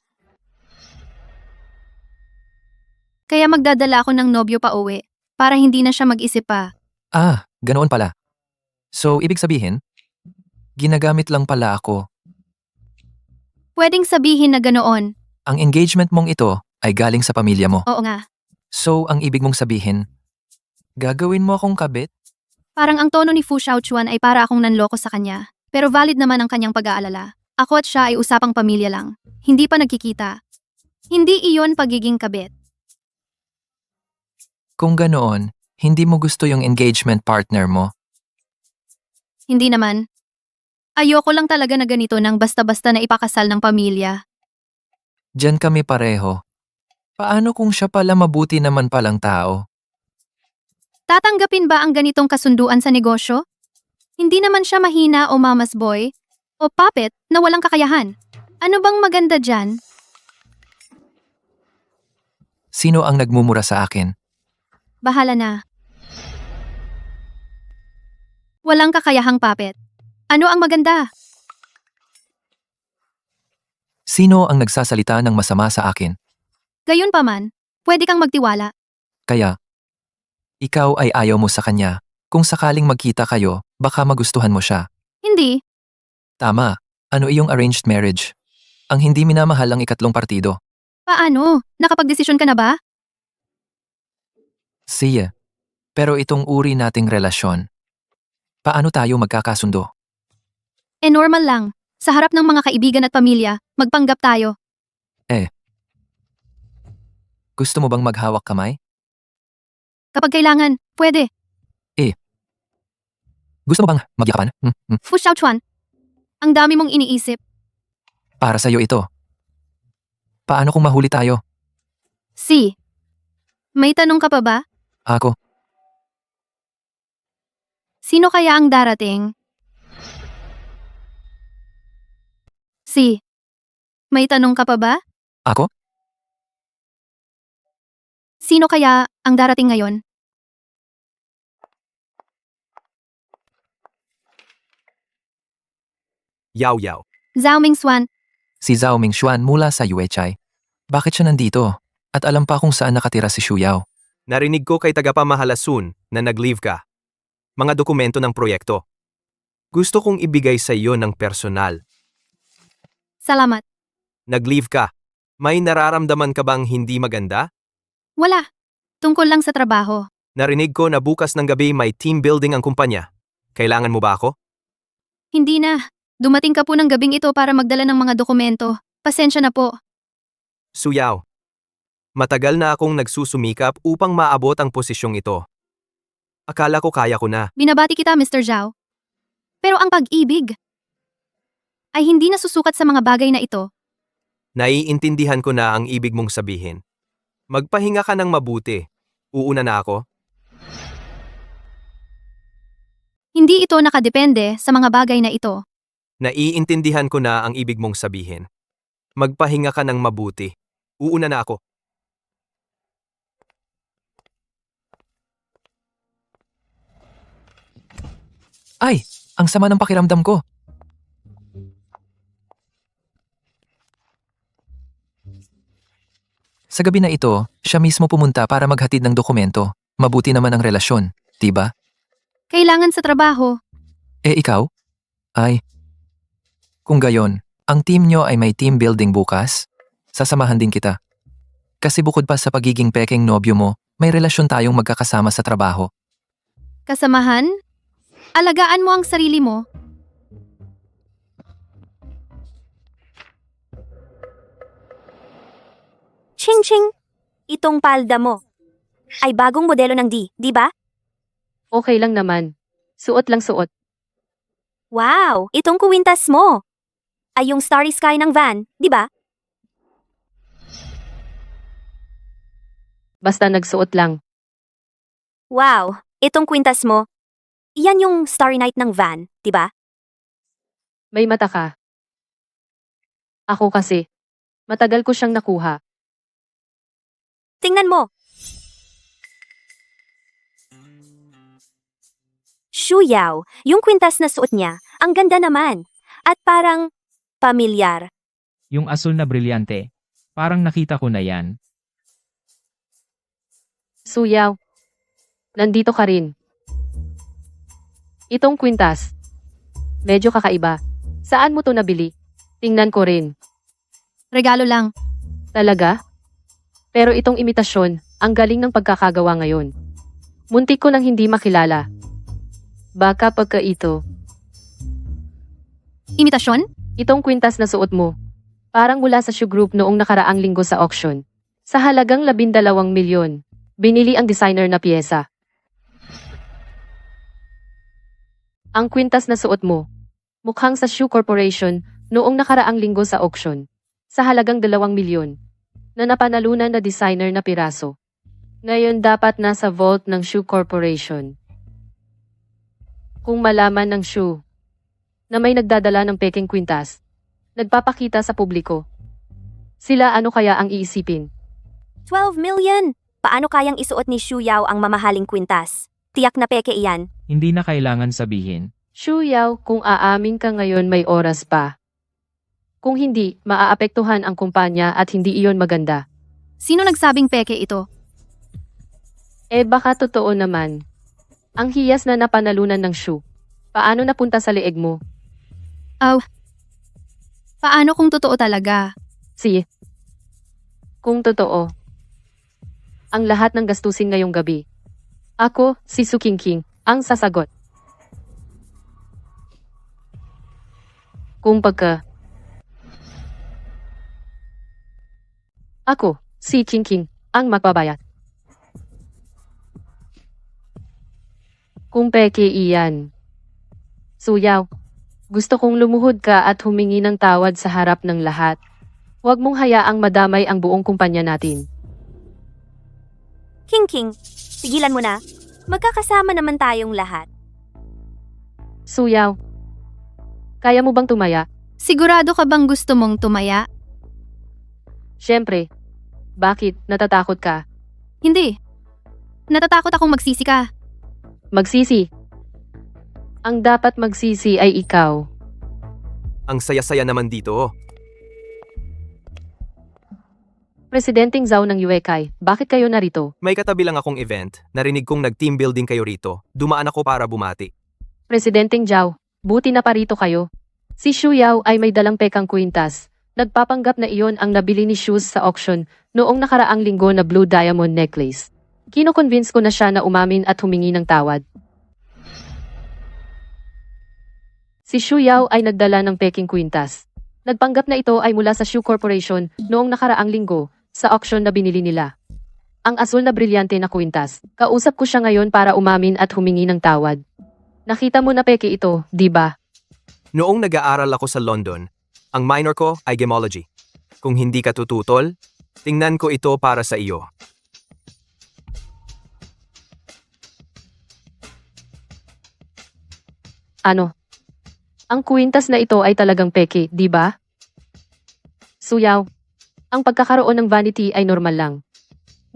B: Kaya magdadala ako ng nobyo pa uwi para hindi na siya mag-isip pa.
C: Ganoon pala. So, ibig sabihin, ginagamit lang pala ako.
B: Pwedeng sabihin na ganoon.
C: Ang engagement mong ito ay galing sa pamilya mo.
B: Oo nga.
C: So, ang ibig mong sabihin, gagawin mo akong kabit?
B: Parang ang tono ni Fu Xiaochuan ay para akong nanloko sa kanya. Pero valid naman ang kanyang pag-aalala. Ako at siya ay usapang pamilya lang. Hindi pa nagkikita. Hindi iyon pagiging kabit.
C: Kung ganoon, hindi mo gusto yung engagement partner mo.
B: Hindi naman. Ayoko lang talaga na ganito nang basta-basta na ipakasal ng pamilya.
C: Diyan kami pareho. Paano kung siya pala mabuti naman palang tao?
B: Tatanggapin ba ang ganitong kasunduan sa negosyo? Hindi naman siya mahina o mama's boy o puppet na walang kakayahan. Ano bang maganda dyan?
C: Sino ang nagmumura sa akin?
B: Bahala na. Walang kakayahang puppet. Ano ang maganda?
C: Sino ang nagsasalita ng masama sa akin?
B: Gayunpaman, pwede kang magtiwala.
C: Kaya, ikaw ay ayaw mo sa kanya. Kung sakaling magkita kayo, baka magustuhan mo siya.
B: Hindi.
C: Tama. Ano iyong arranged marriage? Ang hindi minamahal ang ikatlong partido.
B: Paano? Nakapagdesisyon ka na ba?
C: Siya. Pero itong uri nating relasyon. Paano tayo magkakasundo?
B: Normal lang. Sa harap ng mga kaibigan at pamilya, magpanggap tayo.
C: Gusto mo bang maghawak kamay?
B: Kapag kailangan, pwede.
C: Gusto mo bang magyakapan?
B: Fu Xiaochuan, ang dami mong iniisip.
C: Para sa'yo ito. Paano kung mahuli tayo?
B: Si, may tanong ka pa ba?
C: Ako,
B: Sino kaya ang darating? Si, may tanong ka pa ba?
C: ako?
B: Sino kaya ang darating ngayon?
G: Yao Yao.
B: Zhao Mingswan,
C: Si Zhao Mingshuan mula sa Yuechai. Bakit siya nandito? At alam pa kung saan nakatira si Xu Yao.
G: Narinig ko kay tagapamahala Sun na nag-leave ka. Mga dokumento ng proyekto. Gusto kong ibigay sa iyo ng personal.
B: salamat.
G: Nag-leave ka. May nararamdaman ka bang hindi maganda?
B: Wala. Tungkol lang sa trabaho.
G: Narinig ko na bukas ng gabi may team building ang kumpanya. Kailangan mo ba ako?
B: Hindi na. Dumating ka po ng gabing ito para magdala ng mga dokumento. Pasensya na po.
G: Suyaw. Matagal na akong nagsusumikap upang maabot ang posisyong ito. Akala ko kaya ko na.
B: Binabati kita, Mr. Zhao. Pero ang pag-ibig ay hindi nasusukat sa mga bagay na ito.
G: Naiintindihan ko na ang ibig mong sabihin. Magpahinga ka ng mabuti. Uuna na ako.
B: Hindi ito nakadepende sa mga bagay na ito.
G: Naiintindihan ko na ang ibig mong sabihin. Magpahinga ka ng mabuti. Uuna na ako.
C: Ay! Ang sama ng pakiramdam ko. Sa gabi na ito, siya mismo pumunta para maghatid ng dokumento. Mabuti naman ang relasyon, diba?
B: Kailangan sa trabaho.
C: Eh ikaw? Ay. Kung gayon, ang team nyo ay may team building bukas, sasamahan din kita. Kasi bukod pa sa pagiging peking nobyo mo, may relasyon tayong magkakasama sa trabaho.
B: Kasamahan? Alagaan mo ang sarili mo.
F: Ching Ching, itong palda mo ay bagong modelo ng di ba?
E: Okay lang naman. Suot lang suot.
F: Wow, itong kuwintas mo ay yung Starry Sky ng van, di ba?
E: Basta nagsuot lang.
F: Wow, itong kwintas mo, iyan yung Starry Night ng van, di ba?
E: May mata ka. Ako kasi, matagal ko siyang nakuha.
F: Tingnan mo. Xu Yao, yung kwintas na suot niya, ang ganda naman. At parang pamilyar.
H: Yung asul na brilyante. Parang nakita ko na yan.
E: Suyaw. Nandito ka rin. Itong kwintas. Medyo kakaiba. Saan mo to nabili? Tingnan ko rin.
B: Regalo lang.
E: Talaga? Pero itong imitasyon, ang galing ng pagkakagawa ngayon. Muntik ko nang hindi makilala. Baka pagka ito.
B: Imitasyon?
E: Itong kwintas na suot mo. Parang mula sa Shoe Group noong nakaraang linggo sa auction. Sa halagang 12 milyon. Binili ang designer na piyesa. Ang kwintas na suot mo. Mukhang sa Shoe Corporation noong nakaraang linggo sa auction. Sa halagang 2 milyon. Na napanalunan na designer na piraso. Ngayon dapat nasa vault ng Shoe Corporation. Kung malaman ng Shoe na may nagdadala ng peking kwintas, nagpapakita sa publiko. Sila ano kaya ang iisipin?
F: 12 million! Paano kayang isuot ni Xu Yao ang mamahaling kwintas? Tiyak na peke iyan.
H: Hindi na kailangan sabihin.
E: Xu Yao, kung aamin ka ngayon may oras pa. Kung hindi, maaapektuhan ang kumpanya at hindi iyon maganda.
B: Sino nagsabing peke ito?
E: Eh baka totoo naman. Ang hiyas na napanalunan ng Xu. Paano napunta sa leeg mo?
B: Paano kung totoo talaga?
E: Kung totoo. Ang lahat ng gastusin ngayong gabi. Ako, si Su King, ang sasagot. Kung pagka. Ako, si King, ang magbabayad. Kung peke iyan. Suyaw, gusto kong lumuhod ka at humingi ng tawad sa harap ng lahat. Huwag mong hayaang madamay ang buong kumpanya natin.
F: King, tigilan mo na. Magkakasama naman tayong lahat.
E: Suyaw, kaya mo bang tumaya?
B: Sigurado ka bang gusto mong tumaya?
E: Siyempre. Bakit? Natatakot ka?
B: Hindi. Natatakot akong magsisi ka.
E: Magsisi. Ang dapat magsisi ay ikaw.
G: Ang saya-saya naman dito.
E: Presidenteng Zhao ng Yuekay, bakit kayo narito?
G: May katabi lang akong event. Narinig kong nag-team building kayo rito. Dumaan ako para bumati.
E: Presidenteng Zhao, buti na parito kayo. Si Xu Yao ay may dalang pekang kwintas. Nagpapanggap na iyon ang nabili ni Shoes sa auction noong nakaraang linggo na blue diamond necklace. Kino-convince ko na siya na umamin at humingi ng tawad. Si Xu Yao ay nagdala ng peking kwintas. Nagpanggap na ito ay mula sa Xu Corporation noong nakaraang linggo sa auction na binili nila. Ang asul na brilyante na kwintas. Kausap ko siya ngayon para umamin at humingi ng tawad. Nakita mo na peke ito, di ba?
G: Noong nag-aaral ako sa London, ang minor ko ay gemology. Kung hindi ka tututol, tingnan ko ito para sa iyo.
E: Ano? Ang kwintas na ito ay talagang peke, di ba? Suyaw, ang pagkakaroon ng vanity ay normal lang.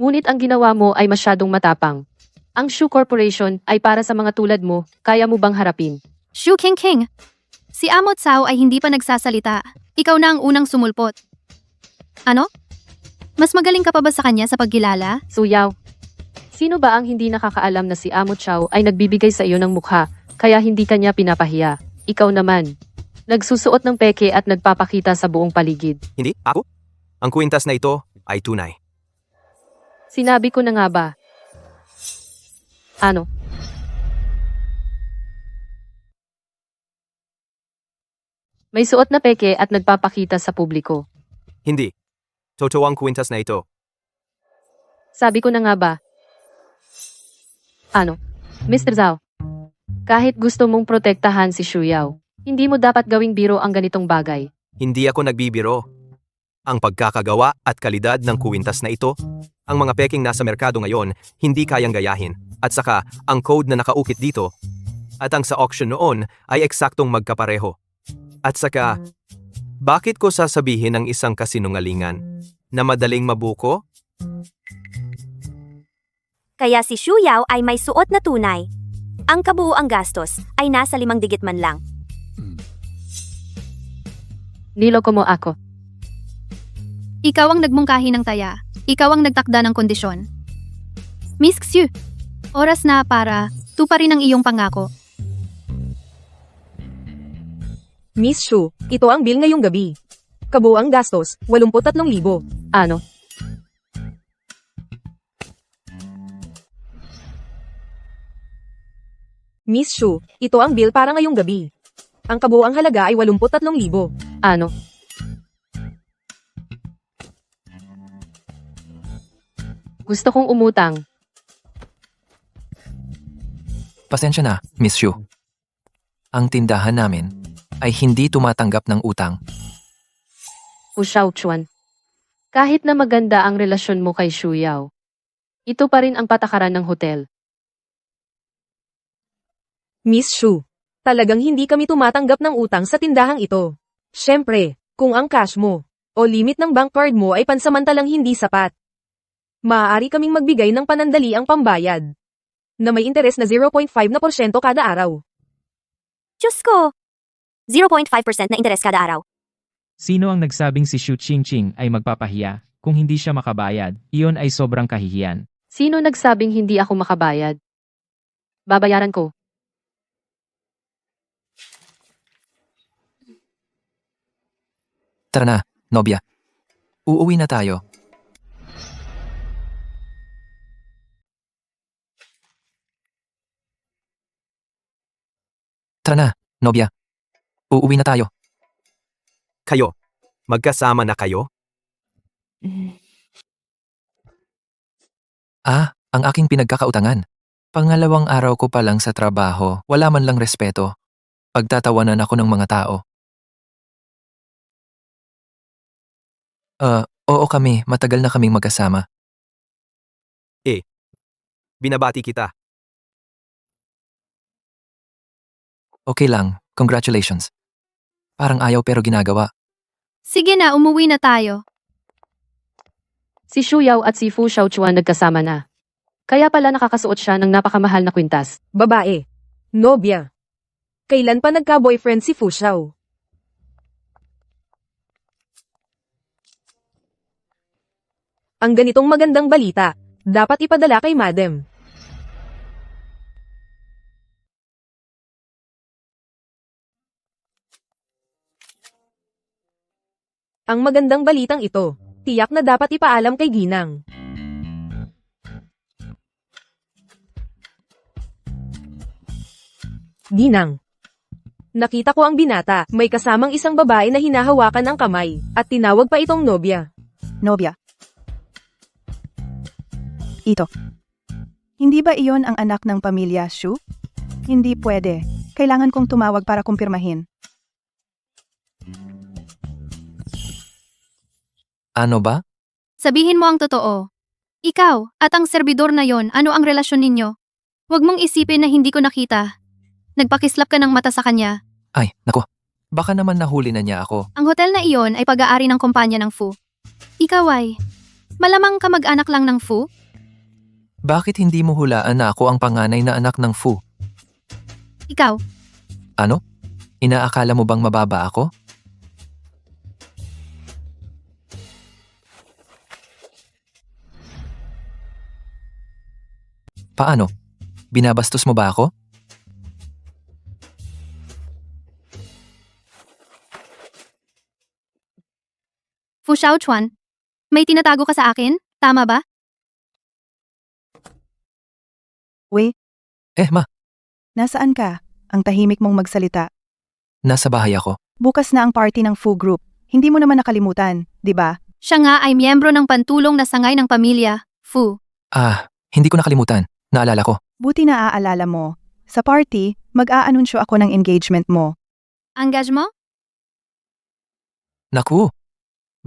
E: Ngunit ang ginawa mo ay masyadong matapang. Ang Xu Corporation ay para sa mga tulad mo, kaya mo bang harapin?
B: Shu King King. Si Amo Tsao ay hindi pa nagsasalita. Ikaw na ang unang sumulpot. Ano? Mas magaling ka pa ba sa kanya sa pagkilala?
E: Suyaw, sino ba ang hindi nakakaalam na si Amo Chow ay nagbibigay sa iyo ng mukha, kaya hindi kanya pinapahiya? Ikaw naman. Nagsusuot ng peke at nagpapakita sa buong paligid.
G: Hindi? Ako? Ang kwintas na ito ay tunay.
E: Sinabi ko na nga ba? Ano? May suot na peke at nagpapakita sa publiko.
G: Hindi. Totoo ang kwintas na ito.
E: Sabi ko na nga ba? Ano? Mr. Zhao, kahit gusto mong protektahan si Xu Yao, hindi mo dapat gawing biro ang ganitong bagay.
G: Hindi ako nagbibiro. Ang pagkakagawa at kalidad ng kwintas na ito, ang mga peking nasa merkado ngayon, hindi kayang gayahin. At saka, ang code na nakaukit dito, at ang sa auction noon ay eksaktong magkapareho. At saka, bakit ko sasabihin ng isang kasinungalingan na madaling mabuko?
F: Kaya si Xu Yao ay may suot na tunay. Ang kabuuang gastos ay nasa 5 digit man lang.
E: Niloko mo ako.
B: Ikaw ang nagmungkahi ng taya. Ikaw ang nagtakda ng kondisyon. Miss Xu, oras na para tuparin ang iyong pangako.
L: Miss Xu, ito ang bill ngayong gabi. Kabuuang gastos, 83,000.
E: Ano?
L: Miss Xu, ito ang bill para ngayong gabi. Ang kabuuang halaga ay 83,000.
E: Ano? Gusto kong umutang.
C: Pasensya na, Miss Xu. Ang tindahan namin ay hindi tumatanggap ng utang.
E: Fu Xiaochuan. Kahit na maganda ang relasyon mo kay Xu Yao, ito pa rin ang patakaran ng hotel.
L: Miss Xu, talagang hindi kami tumatanggap ng utang sa tindahang ito. Siyempre, kung ang cash mo o limit ng bank card mo ay pansamantalang hindi sapat, maaari kaming magbigay ng panandaliang pambayad na may interes na 0.5% kada araw.
F: Diyos ko! 0.5% na interes kada araw.
H: Sino ang nagsabing si Xu Qingqing ay magpapahiya kung hindi siya makabayad? Iyon ay sobrang kahihiyan.
E: Sino nagsabing hindi ako makabayad? Babayaran ko.
C: Tara na, nobya. Uuwi na tayo. Tara na, nobya. Uuwi na tayo.
G: Kayo, magkasama na kayo?
C: Ang aking pinagkakautangan. Pangalawang araw ko pa lang sa trabaho, wala man lang respeto. Pagtatawanan ako ng mga tao. Oo kami, matagal na kaming magkasama.
G: Binabati kita.
C: Okay lang, congratulations. Parang ayaw pero ginagawa.
B: Sige na, umuwi na tayo.
E: Si Xu Yao at si Fu Xiaochuan nagkasama na. Kaya pala nakakasuot siya ng napakamahal na kwintas.
L: Babae. Nobya. Kailan pa nagka-boyfriend si Fu Xiao? Ang ganitong magandang balita, dapat ipadala kay Madam. Ang magandang balitang ito, tiyak na dapat ipaalam kay Ginang. Ginang. Nakita ko ang binata, may kasamang isang babae na hinahawakan ang kamay, at tinawag pa itong nobya.
A: Nobya. Ito. Hindi ba iyon ang anak ng pamilya Shu? Hindi pwede. Kailangan kong tumawag para kumpirmahin.
C: Ano ba?
B: Sabihin mo ang totoo. Ikaw at ang serbidor na yon, ano ang relasyon ninyo? Huwag mong isipin na hindi ko nakita. Nagpakislap ka ng mata sa kanya.
C: Ay, nako. Baka naman nahuli na niya ako.
B: Ang hotel na iyon ay pag-aari ng kumpanya ng Fu. Ikaw ay, malamang kamag-anak lang ng Fu?
C: Bakit hindi mo hulaan na ako ang panganay na anak ng Fu?
B: Ikaw,
C: Ano? Inaakala mo bang mababa ako? Paano? Binabastos mo ba ako?
B: Fu Xiaochuan, may tinatago ka sa akin? Tama ba?
C: Ma,
A: Nasaan ka? Ang tahimik mong magsalita.
C: nasa bahay ako.
A: Bukas na ang party ng Fu Group. Hindi mo naman nakalimutan, di ba?
B: Siya nga ay miyembro ng pantulong na sangay ng pamilya, Fu.
C: Hindi ko nakalimutan. Naalala ko.
A: Buti na aalala mo. Sa party, mag-aanunsyo ako ng engagement mo.
B: Engage mo?
C: Naku!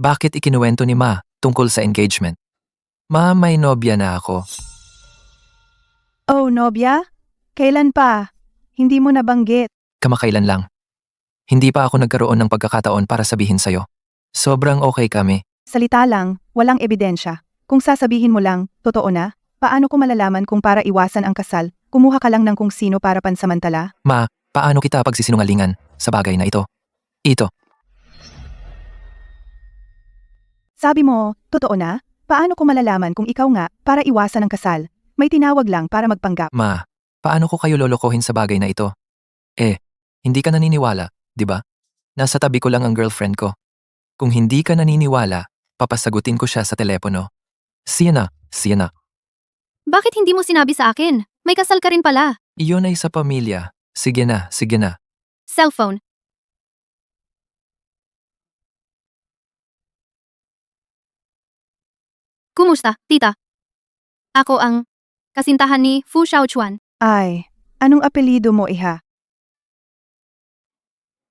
C: Bakit ikinuwento ni Ma tungkol sa engagement? Ma, may nobya na ako.
A: Oh, nobya? Kailan pa? Hindi mo nabanggit.
C: Kamakailan lang. Hindi pa ako nagkaroon ng pagkakataon para sabihin sa'yo. Sobrang okay kami.
A: Salita lang, walang ebidensya. Kung sasabihin mo lang, totoo na, paano ko malalaman kung para iwasan ang kasal, kumuha ka lang ng kung sino para pansamantala?
C: Ma, paano kita pagsisinungalingan sa bagay na ito? Ito.
A: Sabi mo, totoo na? Paano ko malalaman kung ikaw nga, para iwasan ang kasal, may tinawag lang para magpanggap?
C: Ma, paano ko kayo lolokohin sa bagay na ito? Hindi ka naniniwala, di ba? Nasa tabi ko lang ang girlfriend ko. Kung hindi ka naniniwala, papasagutin ko siya sa telepono. Siya na.
B: Bakit hindi mo sinabi sa akin? May kasal ka rin pala.
C: Iyon ay sa pamilya. Sige na.
B: Cellphone. Kumusta, tita? Ako ang kasintahan ni Fu Xiaochuan.
A: Ay, anong apelido mo, iha?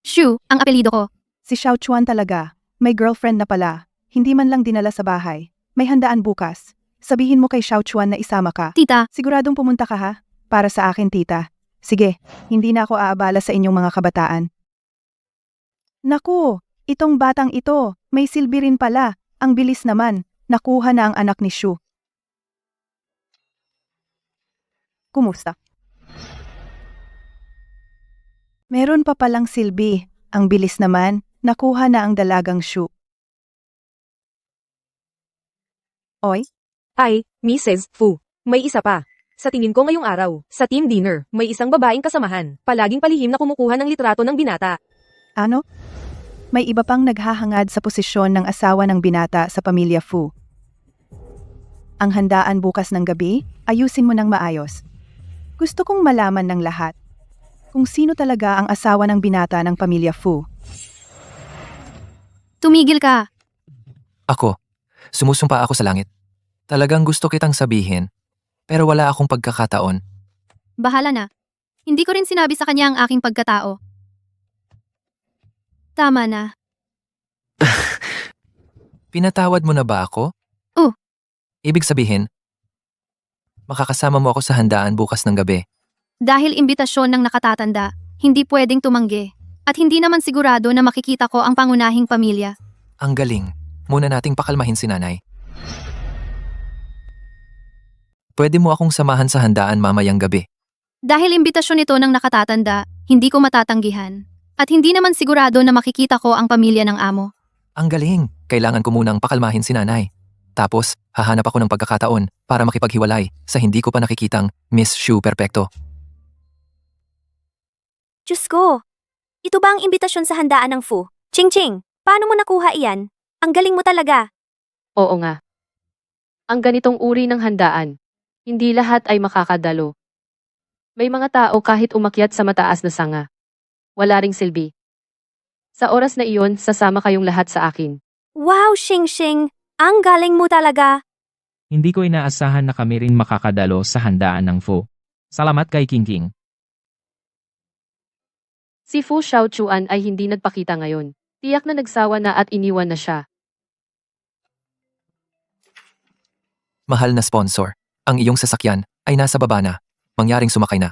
B: Shu, ang apelido ko.
A: Si Xiaochuan talaga. May girlfriend na pala. Hindi man lang dinala sa bahay. May handaan bukas. Sabihin mo kay Xiaochuan na isama ka.
B: Tita,
A: Siguradong pumunta ka ha? Para sa akin, tita. Sige, hindi na ako aabala sa inyong mga kabataan. Naku, itong batang ito, may silbi rin pala. Ang bilis naman, nakuha na ang anak ni Shu. Kumusta? Meron pa palang silbi. Ang bilis naman, nakuha na ang dalagang Shu. Oy,
L: Ay, Mrs. Fu, may isa pa. Sa tingin ko ngayong araw, sa team dinner, may isang babaeng kasamahan, palaging palihim na kumukuha ng litrato ng binata.
A: ano? May iba pang naghahangad sa posisyon ng asawa ng binata sa pamilya Fu. Ang handaan bukas ng gabi, ayusin mo ng maayos. Gusto kong malaman ng lahat kung sino talaga ang asawa ng binata ng pamilya Fu.
B: tumigil ka.
C: Ako, sumusumpa ako sa langit. Talagang gusto kitang sabihin, pero wala akong pagkakataon.
B: Bahala na. Hindi ko rin sinabi sa kanya ang aking pagkatao. Tama na.
C: Pinatawad mo na ba ako?
B: Oo.
C: Ibig sabihin, makakasama mo ako sa handaan bukas ng gabi.
B: Dahil imbitasyon ng nakatatanda, hindi pwedeng tumanggi. At hindi naman sigurado na makikita ko ang pangunahing pamilya.
C: Ang galing. Muna nating pakalmahin si nanay. Pwede mo akong samahan sa handaan mamayang gabi.
B: Dahil imbitasyon ito ng nakatatanda, hindi ko matatanggihan. At hindi naman sigurado na makikita ko ang pamilya ng amo.
C: Ang galing. Kailangan ko munang pakalmahin si nanay. Tapos, hahanap ako ng pagkakataon para makipaghiwalay sa hindi ko pa nakikitang Miss Shu Perfecto.
F: Diyos ko! Ito ba ang imbitasyon sa handaan ng Fu? Ching Ching, paano mo nakuha iyan? Ang galing mo talaga.
E: Oo nga. Ang ganitong uri ng handaan, hindi lahat ay makakadalo. May mga tao kahit umakyat sa mataas na sanga. Wala ring silbi. Sa oras na iyon, sasama kayong lahat sa akin.
F: Wow, Xing Xing! Ang galing mo talaga!
H: Hindi ko inaasahan na kami rin makakadalo sa handaan ng Fu. Salamat kay King King.
E: Si Fu Xiaochuan ay hindi nagpakita ngayon. Tiyak na nagsawa na at iniwan na siya.
C: Mahal na sponsor, ang iyong sasakyan ay nasa baba na. Mangyaring sumakay na.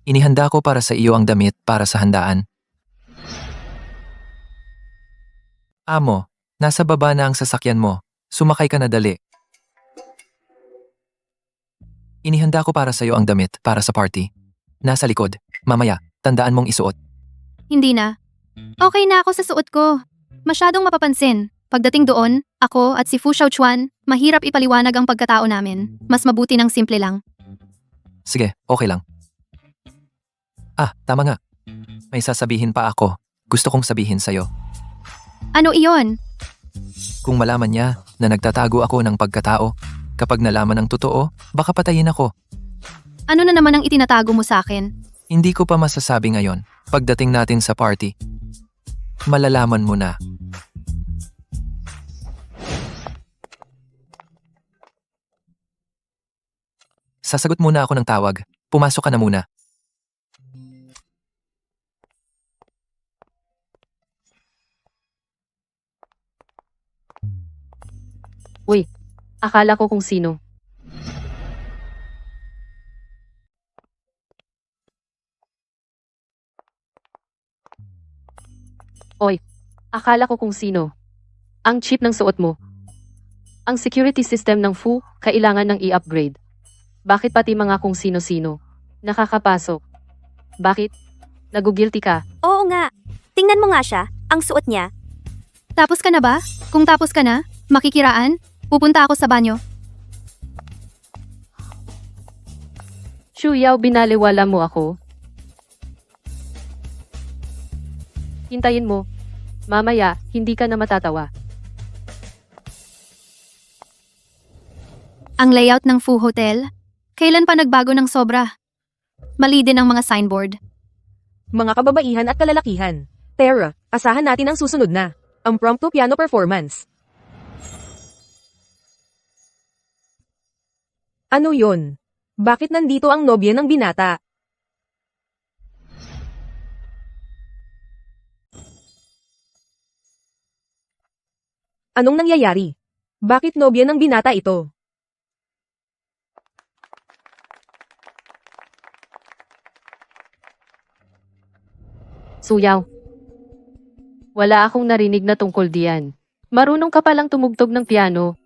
C: Inihanda ko para sa iyo ang damit para sa handaan. Amo, nasa baba na ang sasakyan mo. Sumakay ka na dali. Inihanda ko para sa iyo ang damit para sa party. Nasa likod. Mamaya, tandaan mong isuot.
B: Hindi na. Okay na ako sa suot ko. Masyadong mapapansin. Pagdating doon, ako at si Fu Xiaochuan, mahirap ipaliwanag ang pagkatao namin. Mas mabuti ng simple lang.
C: Sige, okay lang. Tama nga. May sasabihin pa ako. Gusto kong sabihin sa'yo.
B: Ano iyon?
C: Kung malaman niya na nagtatago ako ng pagkatao, kapag nalaman ang totoo, baka patayin ako.
B: Ano na naman ang itinatago mo sa akin?
C: Hindi ko pa masasabi ngayon. Pagdating natin sa party, malalaman mo na. Sasagot muna ako ng tawag. Pumasok ka na muna.
E: Uy, akala ko kung sino. Oy, akala ko kung sino. Ang cheap ng suot mo. Ang security system ng Fu, kailangan ng i-upgrade. Bakit pati mga kung sino-sino? Nakakapasok. Bakit? Nagugilty ka?
F: Oo nga. Tingnan mo nga siya, ang suot niya.
B: Tapos ka na ba? Kung tapos ka na, makikiraan, pupunta ako sa banyo.
E: Shu Yao, binaliwala mo ako. Hintayin mo. Mamaya, hindi ka na matatawa.
B: Ang layout ng Fu Hotel, kailan pa nagbago ng sobra? Mali din ang mga signboard.
L: Mga kababaihan at kalalakihan. Tara, asahan natin ang susunod na. Ang prompto piano performance. Ano yon? Bakit nandito ang nobya ng binata? Anong nangyayari? Bakit nobya ng binata ito?
E: Suyaw. Wala akong narinig na tungkol diyan. Marunong ka palang tumugtog ng piano.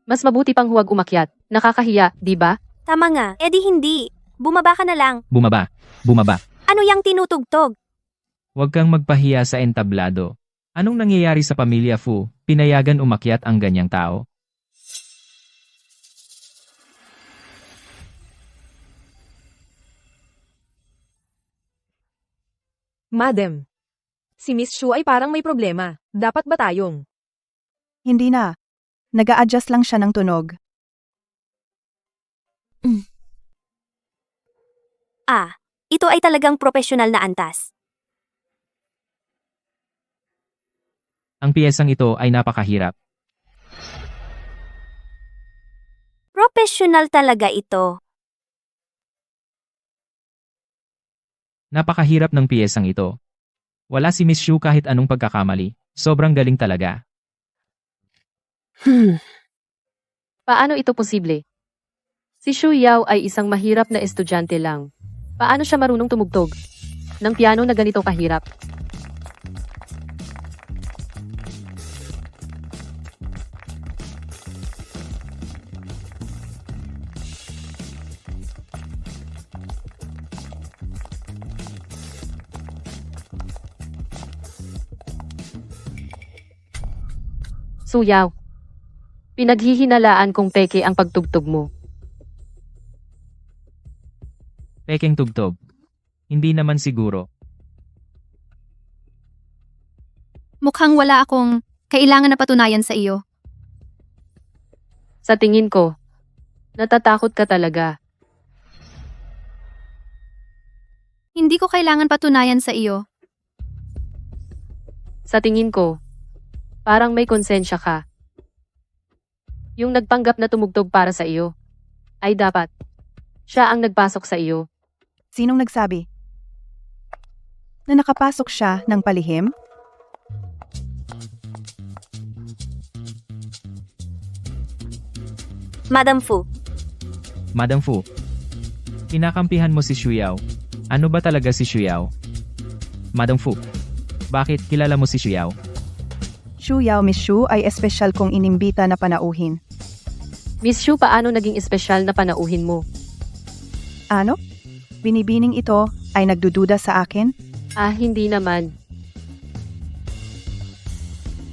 E: Mas mabuti pang huwag umakyat. Nakakahiya, di ba?
F: Tama nga, edi hindi. Bumaba ka na lang.
H: Bumaba. Bumaba.
F: Ano yang tinutugtog?
H: Huwag kang magpahiya sa entablado. Anong nangyayari sa pamilya Fu? Pinayagan umakyat ang ganyang tao?
L: Madam. Si Miss Shu ay parang may problema. Dapat ba tayong?
A: Hindi na. Nag-a-adjust lang siya ng tunog.
F: Ito ay talagang profesional na antas.
H: Ang piyesang ito ay napakahirap.
F: Profesional talaga ito.
H: Napakahirap ng piyesang ito. Wala si Miss Shu kahit anong pagkakamali. Sobrang galing talaga.
E: Paano ito posible? Si Shu Yao ay isang mahirap na estudyante lang. Paano siya marunong tumugtog ng piano na ganito kahirap? Suyaw. Pinaghihinalaan kong peke ang pagtugtog mo.
H: Pekeng tugtog. Hindi naman siguro.
B: Mukhang wala akong kailangan na patunayan sa iyo.
E: Sa tingin ko, natatakot ka talaga.
B: Hindi ko kailangan patunayan sa iyo.
E: Sa tingin ko, parang may konsensya ka. Yung nagpanggap na tumugtog para sa iyo, ay dapat. Siya ang nagpasok sa iyo.
A: Sinong nagsabi? Na nakapasok siya ng palihim?
F: Madam Fu,
H: Madam Fu, kinakampihan mo si Shuyao. Ano ba talaga si Shuyao? Madam Fu, bakit kilala mo si Shuyao?
A: Shu Yao Miss Shu ay espesyal kong inimbita na panauhin.
E: Miss Shu, paano naging espesyal na panauhin mo?
A: Ano? Binibining ito ay nagdududa sa akin?
E: Ah, hindi naman.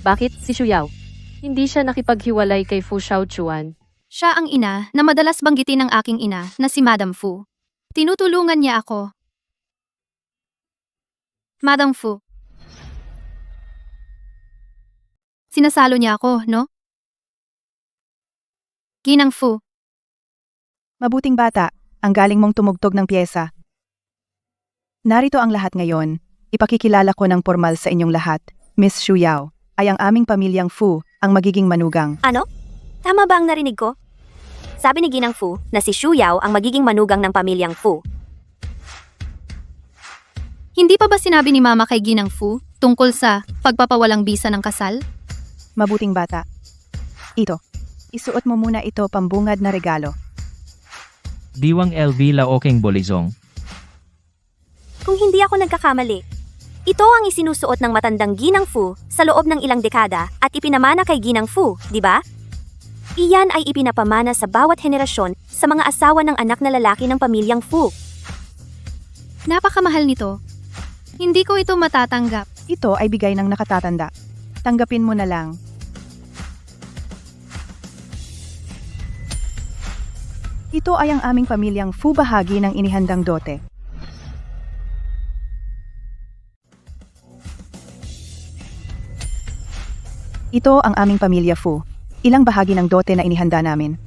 E: Bakit si Shuyao? Hindi siya nakipaghiwalay kay Fu Xiaochuan.
B: Siya ang ina na madalas banggitin ng aking ina na si Madam Fu. Tinutulungan niya ako. Madam Fu. Sinasalo niya ako, no? Ginang Fu.
A: Mabuting bata, ang galing mong tumugtog ng pyesa. Narito ang lahat ngayon. Ipakikilala ko ng formal sa inyong lahat. Miss Shu Yao ay ang aming pamilyang Fu, ang magiging manugang.
F: ano? Tama ba ang narinig ko? Sabi ni Ginang Fu na si Shu Yao ang magiging manugang ng pamilyang Fu.
B: Hindi pa ba sinabi ni Mama kay Ginang Fu tungkol sa pagpapawalang bisa ng kasal?
A: Mabuting bata. Ito, isuot mo muna ito pambungad na regalo.
H: Diwang LV Laokeng Bolizong.
F: Kung hindi ako nagkakamali, ito ang isinusuot ng matandang Ginang Fu sa loob ng ilang dekada at ipinamana kay Ginang Fu, di ba? Iyan ay ipinapamana sa bawat henerasyon sa mga asawa ng anak na lalaki ng pamilyang Fu.
B: Napakamahal nito. Hindi ko ito matatanggap.
A: Ito ay bigay ng nakatatanda. Tanggapin mo na lang. Ito ay ang aming pamilyang Fu, bahagi ng inihandang dote. Ito ang aming pamilya Fu. Ilang bahagi ng dote na inihanda namin.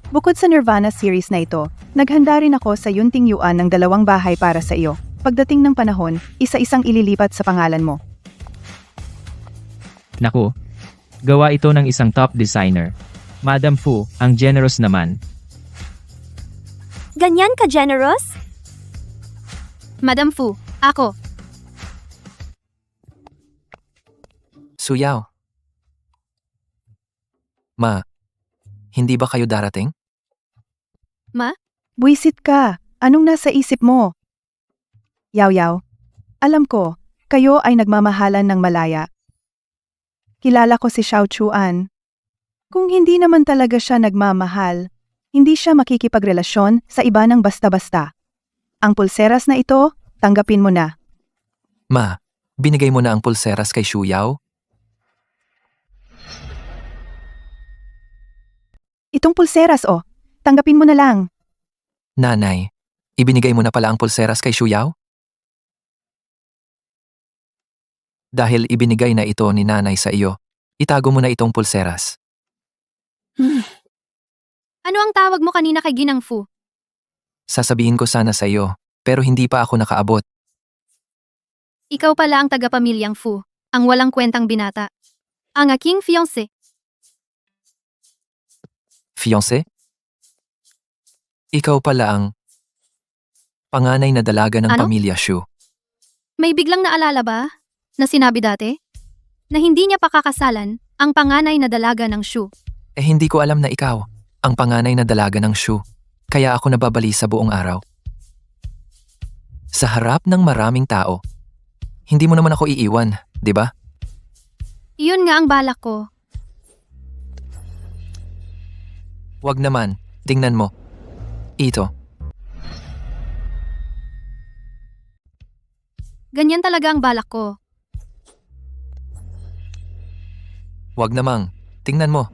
A: Bukod sa Nirvana series na ito, naghanda rin ako sa Yunting Yuan ng 2 bahay para sa iyo. Pagdating ng panahon, isa-isang ililipat sa pangalan mo.
H: Naku, gawa ito ng isang top designer. Madam Fu, ang generous naman.
F: Ganyan ka generous?
B: Madam Fu, ako.
C: Suyaw. Ma, hindi ba kayo darating?
A: Buisit ka. Anong nasa isip mo? Yaw Yaw, alam ko, kayo ay nagmamahalan ng malaya. Kilala ko si Xiao Chuan. Kung hindi naman talaga siya nagmamahal, hindi siya makikipagrelasyon sa iba ng basta-basta. Ang pulseras na ito, tanggapin mo na.
C: Ma, binigay mo na ang pulseras kay Shuyao?
A: Itong pulseras tanggapin mo na lang.
C: Nanay, ibinigay mo na pala ang pulseras kay Shuyao? Dahil ibinigay na ito ni nanay sa iyo, itago mo na itong pulseras.
B: Ano ang tawag mo kanina kay Ginang Fu?
C: Sasabihin ko sana sa iyo, pero hindi pa ako nakaabot.
B: Ikaw pala ang tagapamilyang Fu, ang walang kwentang binata. Ang aking fiancé.
C: Fiancé? Ikaw pala ang panganay na dalaga ng
B: Ano?
C: pamilya Shu.
B: May biglang naalala ba na sinabi dati na hindi niya pakakasalan ang panganay na dalaga ng Shu?
C: Eh hindi ko alam na ikaw, ang panganay na dalaga ng Shu. Kaya ako nababali sa buong araw. Sa harap ng maraming tao. Hindi mo naman ako iiwan, di ba?
B: Iyon nga ang balak ko.
C: Wag naman, tingnan mo. Ito,
B: Ganyan talaga ang balak ko.
C: wag namang, tingnan mo.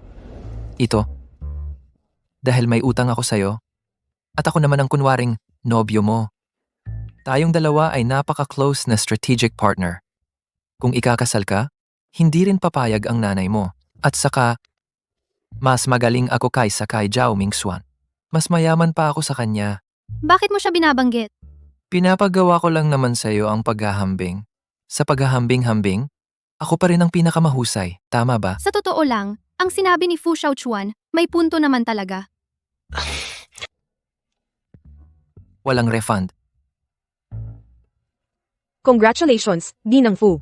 C: Ito. Dahil may utang ako sa'yo. At ako naman ang kunwaring nobyo mo. Tayong dalawa ay napaka-close na strategic partner. Kung ikakasal ka, hindi rin papayag ang nanay mo. At saka, mas magaling ako kaysa kay Zhao Mingxuan. Mas mayaman pa ako sa kanya.
B: Bakit mo siya binabanggit?
C: Pinapagawa ko lang naman sa'yo ang paghahambing. Sa paghahambing-hambing, ako pa rin ang pinakamahusay. Tama ba?
B: Sa totoo lang, ang sinabi ni Fu Xiaochuan, may punto naman talaga.
C: Walang refund.
L: Congratulations, Ginang Fu.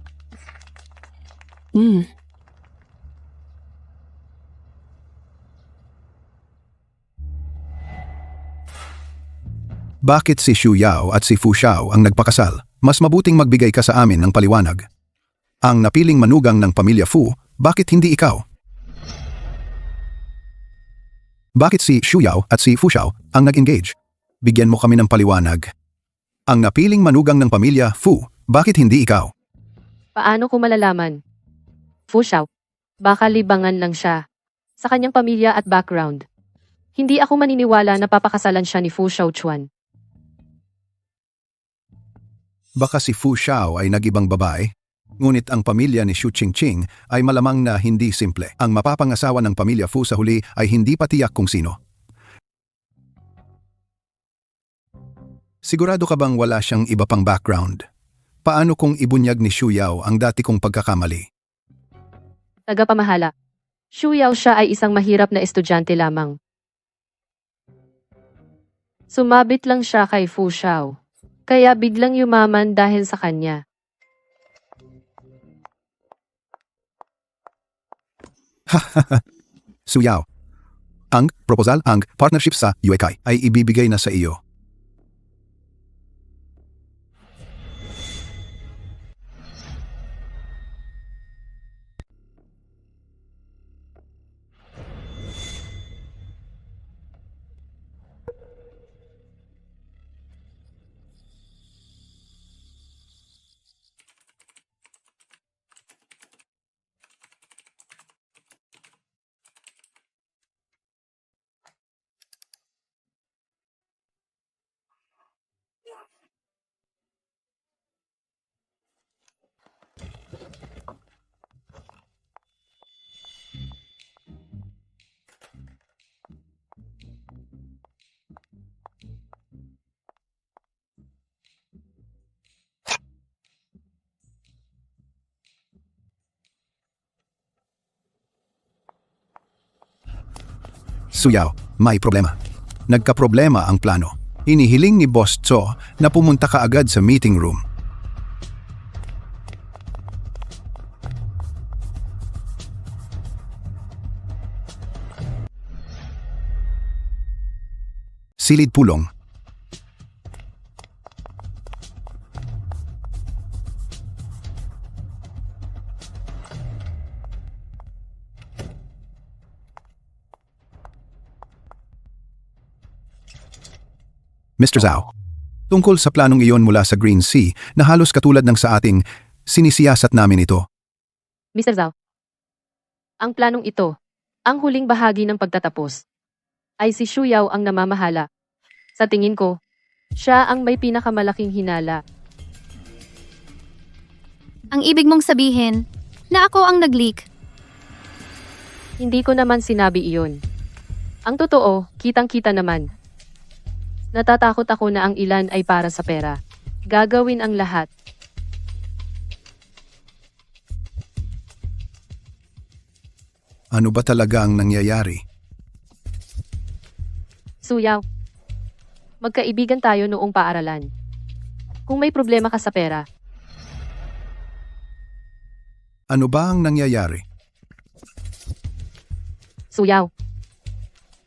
D: Bakit si Xu Yao at si Fu Xiao ang nagpakasal? Mas mabuting magbigay ka sa amin ng paliwanag. Ang napiling manugang ng pamilya Fu, bakit hindi ikaw? Bakit si Xu Yao at si Fu Xiao ang nag-engage? Bigyan mo kami ng paliwanag. Ang napiling manugang ng pamilya Fu, bakit hindi ikaw?
E: Paano ko malalaman? Fu Xiao, baka libangan lang siya. Sa kanyang pamilya at background. Hindi ako maniniwala na papakasalan siya ni Fu Xiaochuan.
D: Baka si Fu Xiao ay nag-ibang babae? Ngunit ang pamilya ni Xu Qingqing ay malamang na hindi simple. Ang mapapangasawa ng pamilya Fu sa huli ay hindi pa tiyak kung sino. Sigurado ka bang wala siyang iba pang background? Paano kung ibunyag ni Xu Yao ang dati kong pagkakamali?
E: Tagapamahala. Xu Yao siya ay isang mahirap na estudyante lamang. Sumabit lang siya kay Fu Xiao. Kaya biglang yumaman dahil sa kanya.
D: Xu Yao, ang proposal, ang partnership sa Yuekai ay ibibigay na sa iyo. Xu Yao, may problema. Nagkaproblema ang plano. Inihiling ni Boss Cho na pumunta ka agad sa meeting room. Silid pulong. Mr. Zhao, tungkol sa planong iyon mula sa Green Sea na halos katulad ng sa ating, sinisiyasat namin ito.
E: Mr. Zhao, ang planong ito, ang huling bahagi ng pagtatapos, ay si Xu Yao ang namamahala. Sa tingin ko, siya ang may pinakamalaking hinala.
B: Ang ibig mong sabihin, na ako ang nag-leak.
E: Hindi ko naman sinabi iyon. Ang totoo, kitang-kita naman. Natatakot ako na ang ilan ay para sa pera. Gagawin ang lahat.
D: Ano ba talaga ang nangyayari?
E: Xu Yao, magkaibigan tayo noong paaralan. Kung may problema ka sa pera,
D: Ano ba ang nangyayari?
E: Xu Yao,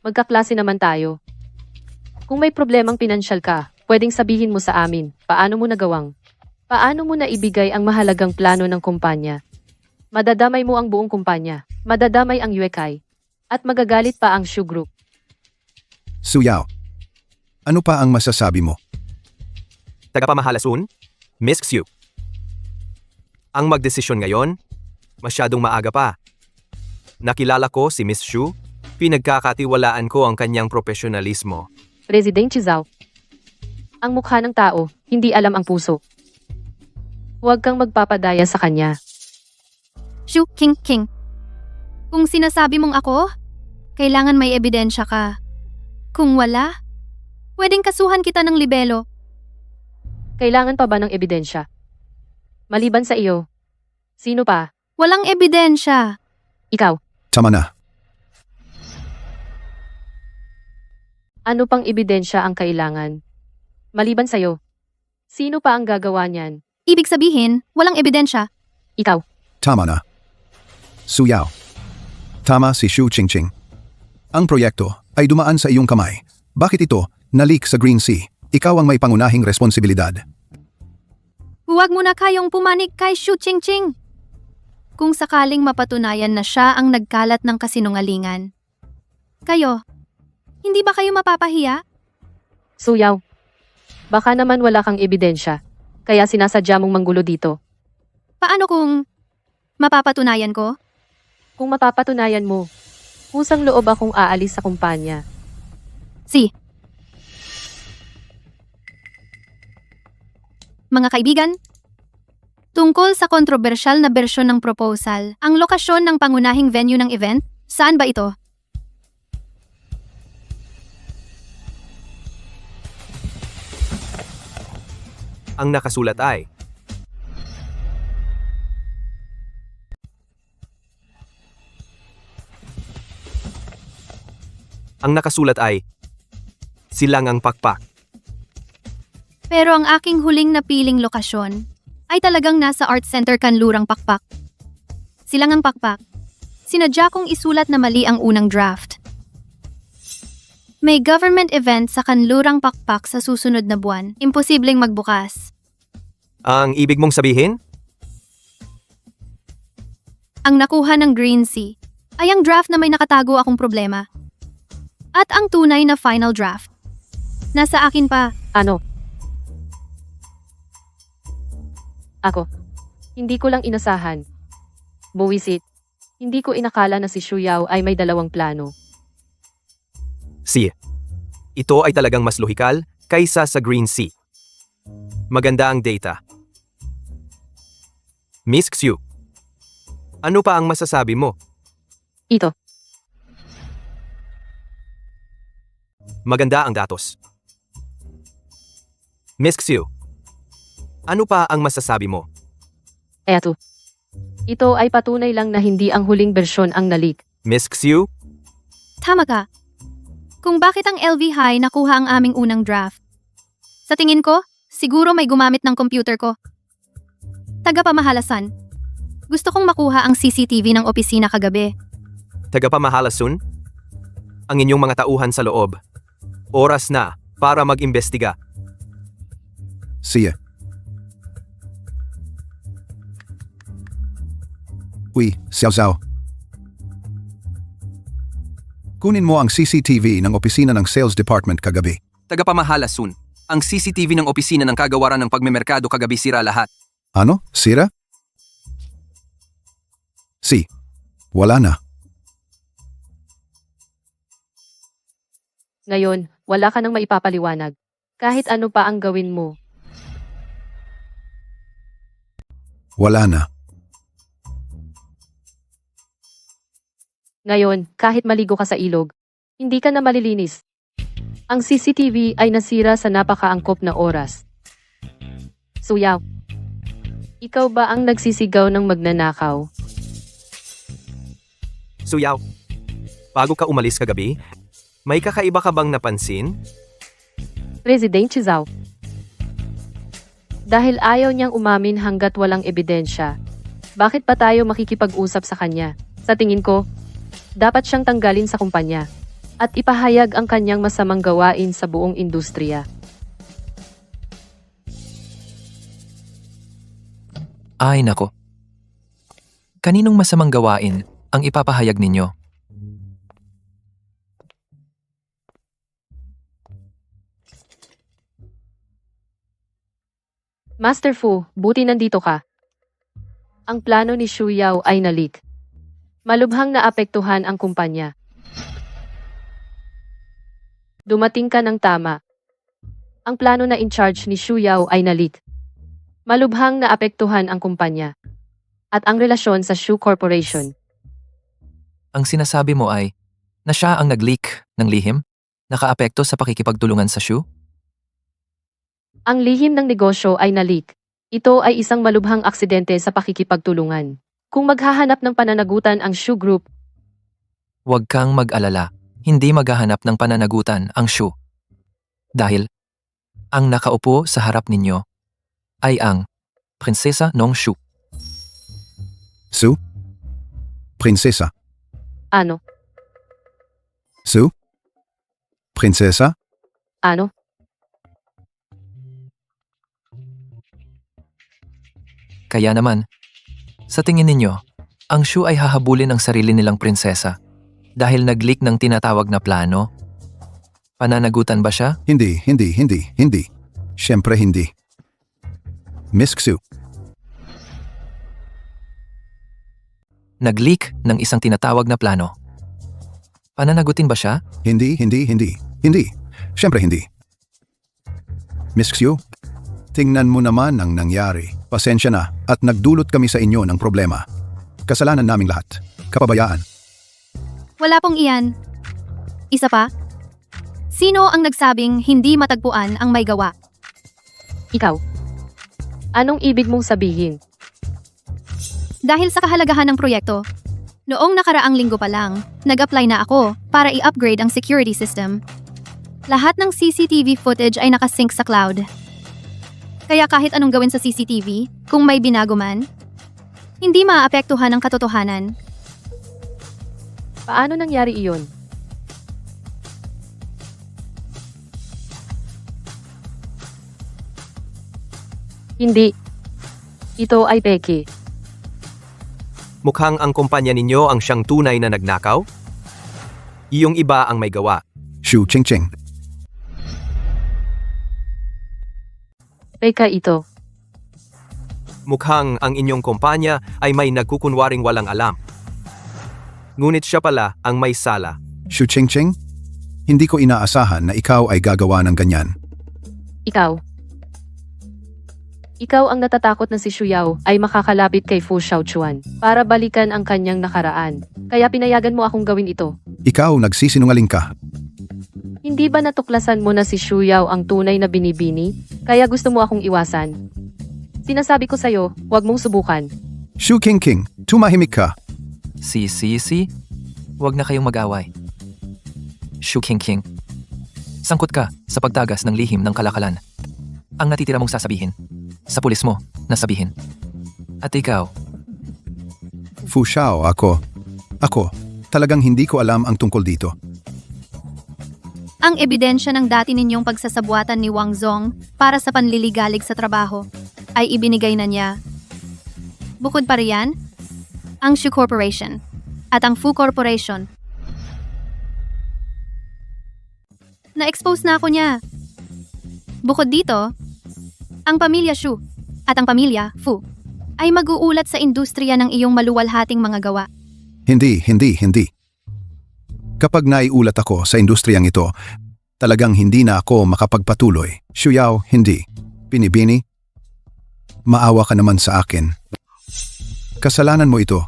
E: magkaklase naman tayo. Kung may problemang pinansyal ka, pwedeng sabihin mo sa amin, paano mo nagawang? Paano mo naibigay ang mahalagang plano ng kumpanya? Madadamay mo ang buong kumpanya, madadamay ang Yuekai, at magagalit pa ang Xu Group.
D: Xu Yao, ano pa ang masasabi mo?
G: Tagapamahala Sun, Miss Xu. Ang magdesisyon ngayon, masyadong maaga pa. Nakilala ko si Miss Xu. Pinagkakatiwalaan ko ang kanyang profesionalismo.
E: Presidente Zhao. Ang mukha ng tao, hindi alam ang puso. Huwag kang magpapadaya sa kanya.
B: Shu King King. Kung sinasabi mong ako, kailangan may ebidensya ka. Kung wala, pwedeng kasuhan kita ng libelo.
E: Kailangan pa ba ng ebidensya? Maliban sa iyo, sino pa?
B: Walang ebidensya.
E: Ikaw.
D: Tama na.
E: Ano pang ebidensya ang kailangan? Maliban sa'yo, sino pa ang gagawa niyan?
B: Ibig sabihin, walang ebidensya.
E: Ikaw.
D: Tama na. Su Yao. Tama si Xu Qingqing. Ang proyekto ay dumaan sa iyong kamay. Bakit ito na-leak sa Green Sea? Ikaw ang may pangunahing responsibilidad.
B: Huwag mo na kayong pumanik kay Shu Qingqing. Kung sakaling mapatunayan na siya ang nagkalat ng kasinungalingan. Kayo, hindi ba kayo mapapahiya?
E: Suyaw. Baka naman wala kang ebidensya, kaya sinasadya mong manggulo dito.
B: Paano kung mapapatunayan ko?
E: Kung mapapatunayan mo, kusang loob akong aalis sa kumpanya.
B: Si. Mga kaibigan, tungkol sa kontrobersyal na bersyon ng proposal, ang lokasyon ng pangunahing venue ng event, saan ba ito?
G: Ang nakasulat ay Silangang Pakpak.
B: Pero ang aking huling napiling lokasyon ay talagang nasa Art Center Kanlurang Pakpak. Silangang Pakpak. Sinadya kong isulat na mali ang unang draft. May government event sa Kanlurang Pakpak sa susunod na buwan. Imposibleng magbukas.
G: Ang ibig mong sabihin?
B: Ang nakuha ng Green Sea ay ang draft na may nakatago akong problema. At ang tunay na final draft. Nasa akin pa.
E: Ano? Ako. Hindi ko lang inasahan. Buwisit. Hindi ko inakala na si Xu Yao ay may dalawang plano.
G: Si. Ito ay talagang mas lohikal kaysa sa Green Sea. Maganda ang data. Miss Xu, ano pa ang masasabi mo?
E: Ito.
G: Maganda ang datos. Miss Xu, ano pa ang masasabi mo?
E: Eto. Ito ay patunay lang na hindi ang huling bersyon ang nalik.
G: Miss Xu,
B: Tama ka. Kung bakit ang LV High nakuha ang aming unang draft. Sa tingin ko, siguro may gumamit ng computer ko. Tagapamahalasan. Gusto kong makuha ang CCTV ng opisina kagabi.
G: tagapamahalasun? Ang inyong mga tauhan sa loob. Oras na para mag-imbestiga.
D: Siya. Uy, Xiao Zhao. Kunin mo ang CCTV ng opisina ng Sales Department kagabi.
C: Tagapamahala, Sun. Ang CCTV ng opisina ng kagawaran ng pagmemerkado kagabi sira lahat.
D: Ano? Sira? Si. Wala na.
E: Ngayon, wala ka nang maipapaliwanag. Kahit ano pa ang gawin mo.
D: Wala na.
E: Ngayon, kahit maligo ka sa ilog, hindi ka na malilinis. Ang CCTV ay nasira sa napakaangkop na oras. Suyaw, ikaw ba ang nagsisigaw ng magnanakaw?
G: Suyaw, bago ka umalis kagabi, may kakaiba ka bang napansin?
E: Presidente Zhao. Dahil ayaw niyang umamin hanggat walang ebidensya, bakit pa tayo makikipag-usap sa kanya? Sa tingin ko, dapat siyang tanggalin sa kumpanya at ipahayag ang kanyang masamang gawain sa buong industriya.
C: Ay nako. Kaninong masamang gawain ang ipapahayag ninyo?
E: Master Fu, buti nandito ka. Ang plano ni Xu Yao ay nalik. Malubhang naapektuhan ang kumpanya. Dumating ka ng tama. Ang plano na in charge ni Xu Yao ay nalit. Malubhang naapektuhan ang kumpanya at ang relasyon sa Xu Corporation.
C: Ang sinasabi mo ay na siya ang nag-leak ng lihim? Nakaapekto sa pakikipagtulungan sa Shu?
E: Ang lihim ng negosyo ay nalit. Ito ay isang malubhang aksidente sa pakikipagtulungan. Kung maghahanap ng pananagutan ang Shu Group,
C: Huwag kang mag-alala. Hindi maghahanap ng pananagutan ang Shu. Dahil ang nakaupo sa harap ninyo ay ang Prinsesa ng Shu.
D: Su? Prinsesa.
E: ano,
D: Su? Prinsesa?
E: ano,
C: Kaya naman, sa tingin ninyo, ang Shu ay hahabulin ang sarili nilang prinsesa dahil nag-leak ng tinatawag na plano? Pananagutan ba siya?
D: Hindi. Siyempre hindi. Miss Xu,
C: Nag-leak ng isang tinatawag na plano. Pananagutin ba siya?
D: hindi. Siyempre hindi. Miss Xu, tingnan mo naman ang nangyari. Pasensya na at nagdulot kami sa inyo ng problema. Kasalanan naming lahat. Kapabayaan.
B: Wala pong iyan. Isa pa? Sino ang nagsabing hindi matagpuan ang may gawa?
E: ikaw. Anong ibig mong sabihin?
B: Dahil sa kahalagahan ng proyekto, noong nakaraang linggo pa lang, nag-apply na ako para i-upgrade ang security system. Lahat ng CCTV footage ay nakasync sa cloud. Kaya kahit anong gawin sa CCTV, kung may binago man, hindi maaapektuhan ang katotohanan.
E: Paano nangyari iyon? Hindi. Ito ay peke.
G: Mukhang ang kumpanya ninyo ang siyang tunay na nagnakaw? Iyong iba ang may gawa.
D: Xu Qingqing.
E: Peka ito.
G: Mukhang ang inyong kumpanya ay may nagkukunwaring walang alam. Ngunit siya pala ang may sala.
D: Xu Qingqing, hindi ko inaasahan na ikaw ay gagawa ng ganyan.
E: Ikaw. Ikaw ang natatakot na si Xu Yao ay makakalapit kay Fu Xiaochuan para balikan ang kanyang nakaraan. Kaya pinayagan mo akong gawin ito.
D: Ikaw nagsisinungaling ka.
E: Hindi ba natuklasan mo na si Xu Yao ang tunay na binibini? Kaya gusto mo akong iwasan? Sinasabi ko sa'yo, huwag mong subukan.
D: Xu Qingqing, tumahimik ka.
C: Si, huwag na kayong mag-away. Shu Qingqing, sangkot ka sa pagtagas ng lihim ng kalakalan. Ang natitira mong sasabihin, sa pulis mo, nasabihin. At ikaw,
D: Fu Xiao, ako, talagang hindi ko alam ang tungkol dito.
B: Ang ebidensya ng dati ninyong pagsasabwatan ni Wang Zong para sa panliligalig sa trabaho ay ibinigay na niya. Bukod pa riyan, ang Shu Corporation at ang Fu Corporation. Na-expose na ako niya. Bukod dito, ang pamilya Shu at ang pamilya Fu ay mag-uulat sa industriya ng iyong maluwalhating mga gawa.
D: Hindi. Kapag naiulat ako sa industriyang ito, talagang hindi na ako makapagpatuloy. Xu Yao, hindi. Binibini? Maawa ka naman sa akin. Kasalanan mo ito.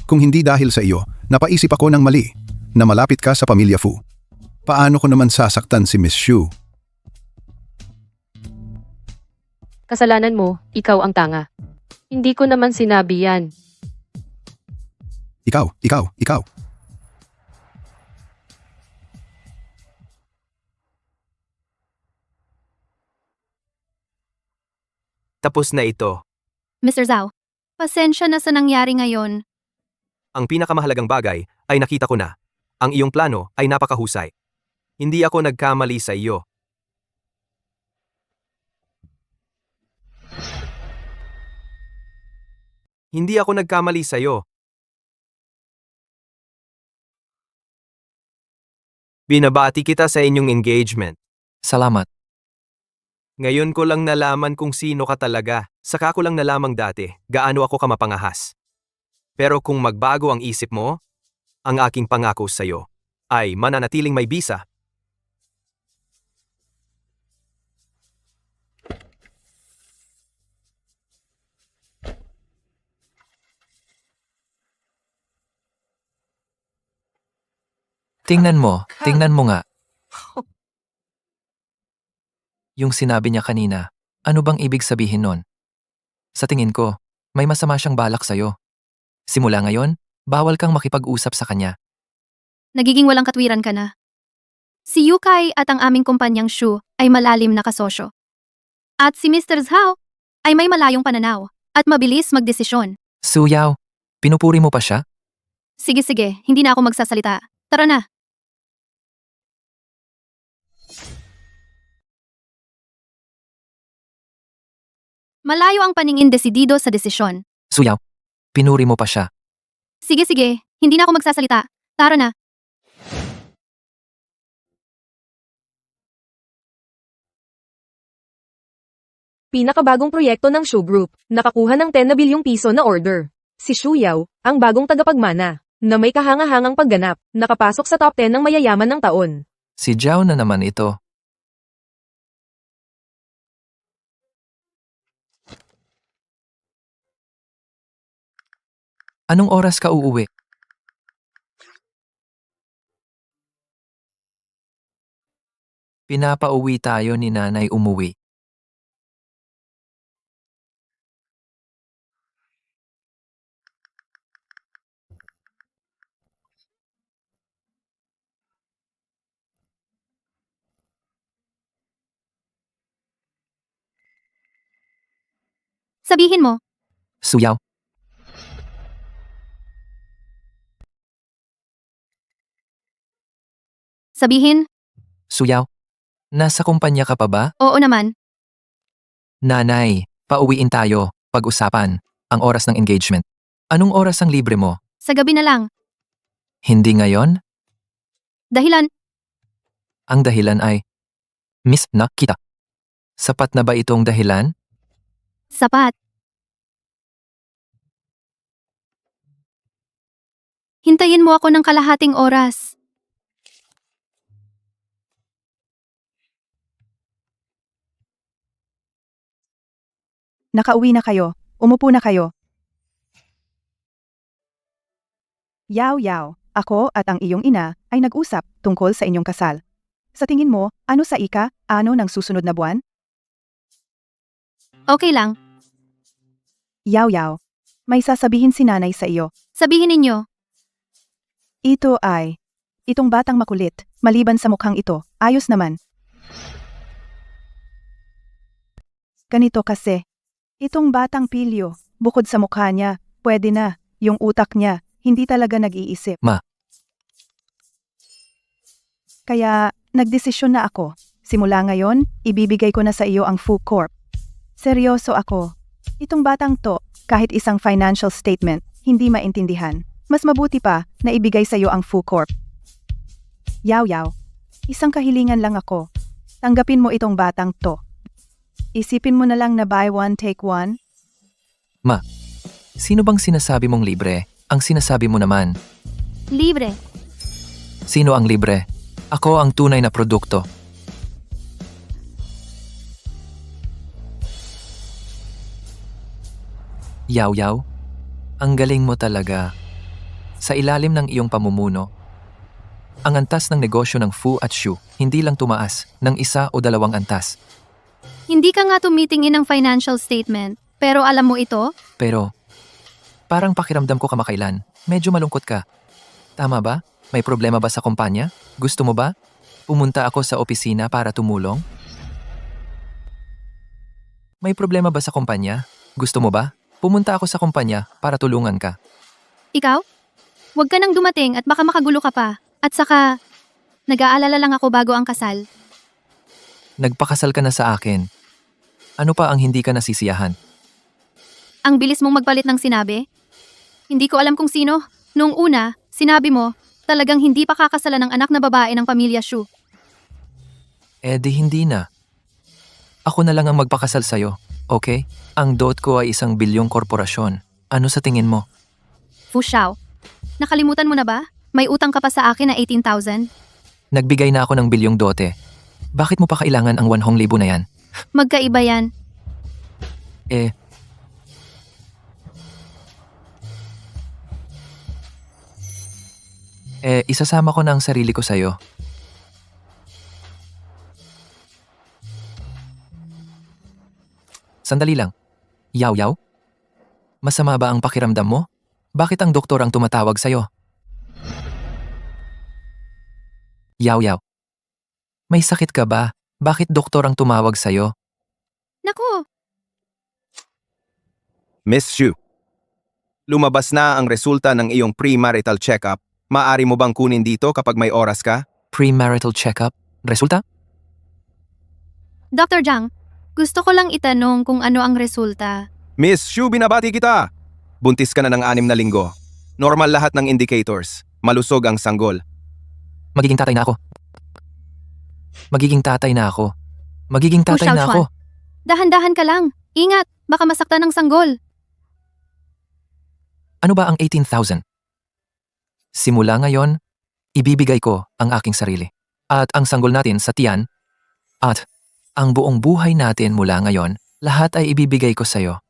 D: Kung hindi dahil sa iyo, napaisip ako ng mali na malapit ka sa pamilya Fu. Paano ko naman sasaktan si Miss Xu?
E: Kasalanan mo, ikaw ang tanga. Hindi ko naman sinabi yan.
D: Ikaw.
G: Tapos na ito.
B: Mr. Zhao, pasensya na sa nangyari ngayon.
G: Ang pinakamahalagang bagay ay nakita ko na. Ang iyong plano ay napakahusay. Hindi ako nagkamali sa iyo. Hindi ako nagkamali sa iyo. Binabati kita sa inyong engagement.
C: salamat.
G: Ngayon ko lang nalaman kung sino ka talaga. Saka ko lang nalamang dati, gaano ako kamapangahas. Pero kung magbago ang isip mo, ang aking pangako sa'yo ay mananatiling may bisa.
C: Tingnan mo nga. Yung sinabi niya kanina, ano bang ibig sabihin nun? Sa tingin ko, may masama siyang balak sa'yo. Simula ngayon, bawal kang makipag-usap sa kanya.
B: Nagiging walang katwiran ka na. Si Yukay at ang aming kumpanyang Shu ay malalim na kasosyo. At si Mr. Zhao ay may malayong pananaw at mabilis magdesisyon.
C: Suyaw, pinupuri mo pa siya?
B: Sige, hindi na ako magsasalita. Tara na. Malayo ang paningin desidido sa desisyon.
C: Suyaw, pinuri mo pa siya.
B: Sige, hindi na ako magsasalita. Tara na.
L: Pinakabagong proyekto ng Shu Group, nakakuha ng 10 na bilyong piso na order. Si Shu Yao, ang bagong tagapagmana, na may kahangahangang pagganap, nakapasok sa top 10 ng mayayaman ng taon.
C: Si Zhao na naman ito. Anong oras ka uuwi? Pinapauwi tayo ni nanay umuwi.
B: Sabihin mo.
C: Suyaw,
B: Sabihin,
C: Suyaw, nasa kumpanya ka pa ba?
B: oo naman.
C: Nanay, pauwiin tayo, pag-usapan, ang oras ng engagement. Anong oras ang libre mo?
B: Sa gabi na lang.
C: Hindi ngayon?
B: Dahilan,
C: Ang dahilan ay, miss na kita. Sapat na ba itong dahilan?
B: sapat. Hintayin mo ako ng kalahating oras.
A: Nakauwi na kayo. Umupo na kayo. Yaw, ako at ang iyong ina ay nag-usap tungkol sa inyong kasal. Sa tingin mo, ano sa ano ng susunod na buwan?
B: Okay lang.
A: Yaw, may sasabihin si nanay sa iyo.
B: Sabihin ninyo.
A: Itong batang makulit, maliban sa mukhang ito, ayos naman. Ganito kasi, itong batang pilyo, bukod sa mukha niya, pwede na, yung utak niya, hindi talaga nag-iisip.
C: Ma.
A: Kaya, nagdesisyon na ako. Simula ngayon, ibibigay ko na sa iyo ang Fu Corp. Seryoso ako. Itong batang to, kahit isang financial statement, hindi maintindihan. Mas mabuti pa na ibigay sa iyo ang Fu Corp. Yaw, isang kahilingan lang ako. Tanggapin mo itong batang to. Isipin mo na lang na buy one, take one.
C: Ma, sino bang sinasabi mong libre? Ang sinasabi mo naman.
B: Libre.
C: Sino ang libre? Ako ang tunay na produkto. Yaw, ang galing mo talaga. Sa ilalim ng iyong pamumuno, ang antas ng negosyo ng Fu at Shu hindi lang tumaas ng 1 o 2 antas.
B: Hindi ka nga tumitingin ng financial statement, pero alam mo ito?
C: Pero, parang pakiramdam ko kamakailan, medyo malungkot ka. Tama ba? May problema ba sa kumpanya? Gusto mo ba? Pumunta ako sa opisina para tumulong? May problema ba sa kumpanya? Gusto mo ba? Pumunta ako sa kumpanya para tulungan ka.
B: Ikaw? Huwag ka nang dumating at baka makagulo ka pa. At saka, nag-aalala lang ako bago ang kasal.
C: Nagpakasal ka na sa akin. Ano pa ang hindi ka nasisiyahan?
B: Ang bilis mong magpalit ng sinabi? Hindi ko alam kung sino. Noong una, sinabi mo, talagang hindi pa kakasalan ng anak na babae ng pamilya Shu.
C: Eh di hindi na. Ako na lang ang magpakasal sa'yo, okay? Ang dot ko ay 1 bilyong korporasyon. Ano sa tingin mo?
B: Fu Xiao, nakalimutan mo na ba? May utang ka pa sa akin na 18,000?
C: Nagbigay na ako ng bilyong dote. Bakit mo pa kailangan ang 100,000 na yan?
B: Magkaiba yan.
C: Isasama ko na ang sarili ko sa'yo. Sandali lang. Yaw Yaw? Masama ba ang pakiramdam mo? Bakit ang doktor ang tumatawag sa'yo? Yaw Yaw. May sakit ka ba? Bakit doktor ang tumawag sa'yo?
B: Naku,
G: Miss Xu, lumabas na ang resulta ng iyong pre-marital check-up. Maaari mo bang kunin dito kapag may oras ka?
C: Premarital checkup? Resulta?
B: Dr. Zhang, gusto ko lang itanong kung ano ang resulta.
G: Miss Xu, binabati kita! Buntis ka na ng 6 na linggo. Normal lahat ng indicators. Malusog ang sanggol.
C: Magiging tatay na ako. Magiging tatay na ako. Magiging
B: Fu
C: tatay na
B: Xiaochuan,
C: ako.
B: dahan-dahan ka lang. Ingat, baka masaktan ng sanggol.
C: Ano ba ang 18,000? Simula ngayon, ibibigay ko ang aking sarili. At ang sanggol natin sa tiyan. At ang buong buhay natin mula ngayon, lahat ay ibibigay ko sa'yo.